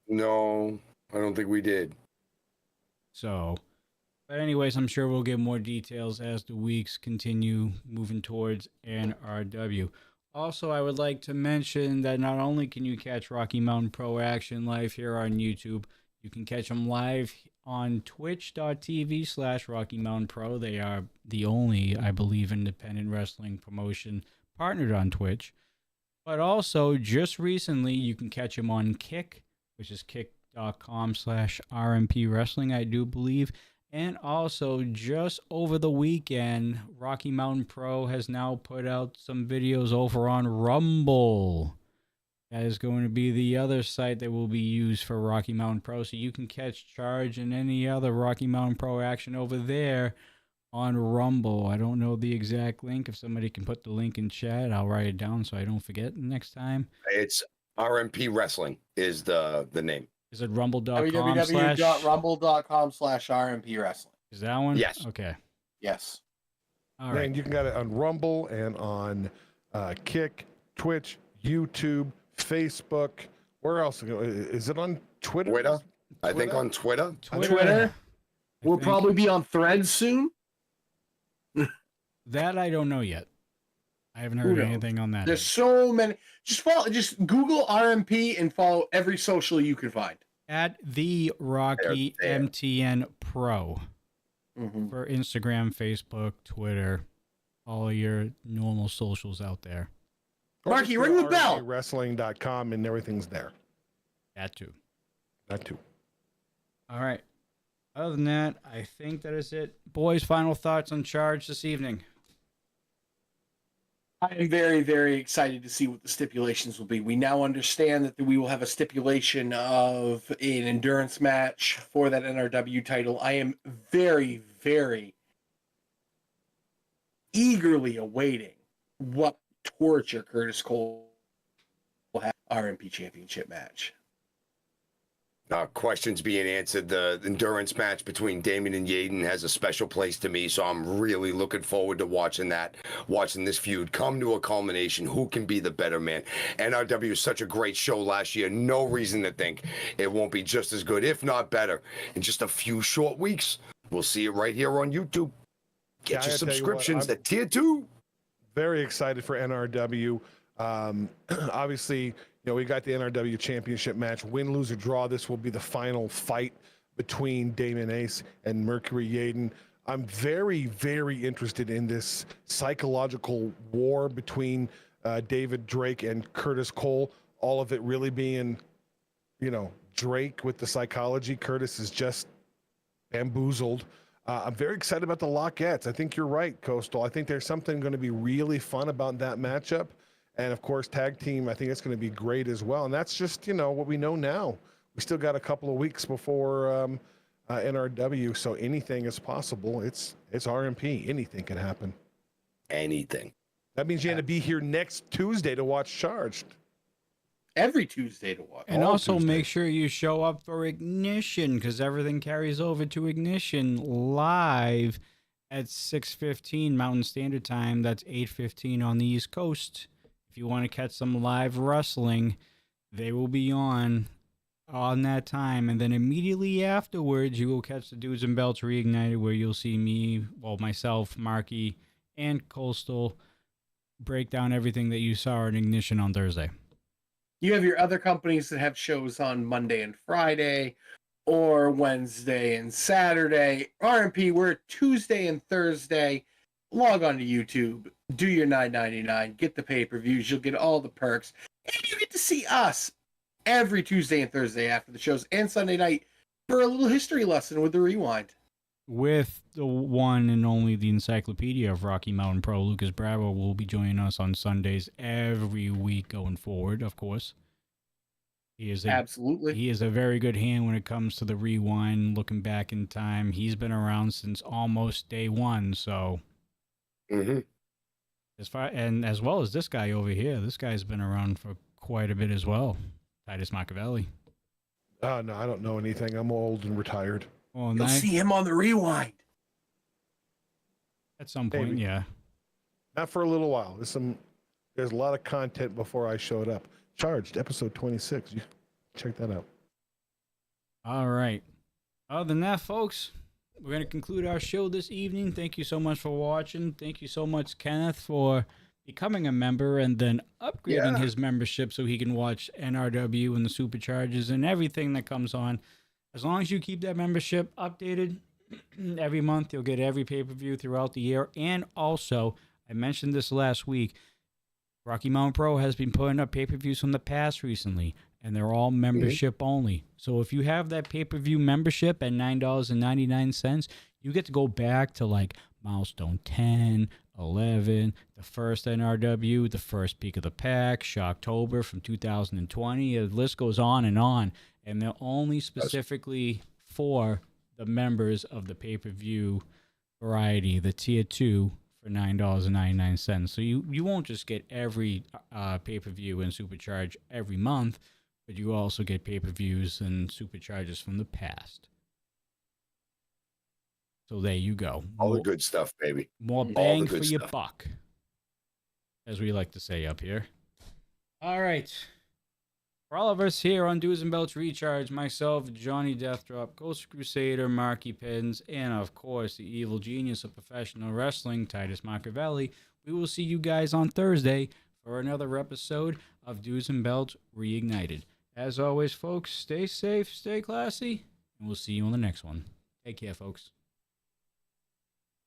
No, I don't think we did. So, but anyways, I'm sure we'll get more details as the weeks continue moving towards NRW. Also, I would like to mention that not only can you catch Rocky Mountain Pro Action live here on YouTube, you can catch them live on twitch.tv/Rocky Mountain Pro. They are the only, I believe, independent wrestling promotion partnered on Twitch. But also, just recently, you can catch them on Kick, which is kick.com/RMP Wrestling, I do believe. And also, just over the weekend, Rocky Mountain Pro has now put out some videos over on Rumble. That is going to be the other site that will be used for Rocky Mountain Pro. So you can catch Charge and any other Rocky Mountain Pro action over there on Rumble. I don't know the exact link. If somebody can put the link in chat, I'll write it down so I don't forget next time. It's RMP Wrestling is the name. Is it rumble.com? www.rumble.com/RMP Wrestling. Is that one? Yes. Okay. Yes. All right. And you can get it on Rumble and on Kick, Twitch, YouTube, Facebook. Where else? Is it on Twitter? Twitter? I think on Twitter. Twitter. We'll probably be on Threads soon. That I don't know yet. I haven't heard anything on that. There's so many. Just Google RMP and follow every social you can find. At the Rocky MTN Pro for Instagram, Facebook, Twitter, all your normal socials out there. Marky, ring the bell. Wrestling.com and everything's there. That too. That too. All right. Other than that, I think that is it. Boys, final thoughts on Charge this evening. I am very, very excited to see what the stipulations will be. We now understand that we will have a stipulation of an endurance match for that NRW title. I am very, very eagerly awaiting what torture Curtis Cole will have RMP Championship match. Questions being answered. The endurance match between Damon and Yaden has a special place to me, so I'm really looking forward to watching this feud come to a culmination. Who can be the better man? NRW is such a great show last year. No reason to think it won't be just as good, if not better, in just a few short weeks. We'll see it right here on YouTube. Get your subscriptions at Tier 2. Very excited for NRW. Obviously, we got the NRW Championship match. Win, lose, or draw, this will be the final fight between Damon Ace and Mercury Yaden. I'm very, very interested in this psychological war between David Drake and Curtis Cole. All of it really being, Drake with the psychology. Curtis is just bamboozled. I'm very excited about the Lockettes. I think you're right, Coastal. I think there's something going to be really fun about that matchup. And, of course, tag team, I think it's going to be great as well. And that's just, what we know now. We still got a couple of weeks before NRW, so anything is possible. It's RMP. Anything can happen. Anything. That means you had to be here next Tuesday to watch Charged. Every Tuesday to watch. And also make sure you show up for Ignition, because everything carries over to Ignition live at 6:15 Mountain Standard Time. That's 8:15 on the East Coast. If you want to catch some live wrestling, they will be on that time. And then immediately afterwards, you will catch the Dudes and Belts Reignited, where you'll see me, myself, Marky, and Coastal break down everything that you saw in Ignition on Thursday. You have your other companies that have shows on Monday and Friday, or Wednesday and Saturday. RMP, we're Tuesday and Thursday. Log on to YouTube, do your $9.99, get the pay-per-views, you'll get all the perks, and you get to see us every Tuesday and Thursday after the shows, and Sunday night for a little history lesson with the Rewind. With the one and only the Encyclopedia of Rocky Mountain Pro, Lucas Bravo, will be joining us on Sundays every week going forward, of course. He is Absolutely. he is a very good hand when it comes to the rewind, looking back in time. He's been around since almost day one, so Mm-hmm. as well as this guy over here. This guy's been around for quite a bit as well. Titus Machiavelli. No, I don't know anything. I'm old and retired. Well, You'll see him on the rewind. at some point, Maybe. yeah. Not for a little while. There's a lot of content before I showed up. Charged, episode 26. You check that out. All right. Other than that, folks, we're going to conclude our show this evening. Thank you so much for watching. Thank you so much, Kenneth, for becoming a member and then upgrading his membership so he can watch NRW and the Superchargers and everything that comes on. As long as you keep that membership updated every month, you'll get every pay-per-view throughout the year. And also, I mentioned this last week, Rocky Mountain Pro has been putting up pay-per-views from the past recently, and they're all membership only. So if you have that pay-per-view membership at $9.99, you get to go back to like Milestone 10, 11, the first NRW, the first Peak of the Pack, Shocktober from 2020. The list goes on, and they're only specifically for the members of the pay-per-view variety, the tier 2, for $9.99. So you won't just get every pay-per-view and Supercharge every month, but you also get pay-per-views and Supercharges from the past. So there you go. All the good stuff, baby. More bang for your buck, as we like to say up here. All right. For all of us here on Dudes and Belts Recharge, myself, Johnny Deathdrop, Ghost Crusader, Marky Pins, and of course, the evil genius of professional wrestling, Titus Machiavelli, we will see you guys on Thursday for another episode of Dudes and Belts Reignited. As always, folks, stay safe, stay classy, and we'll see you on the next one. Take care, folks.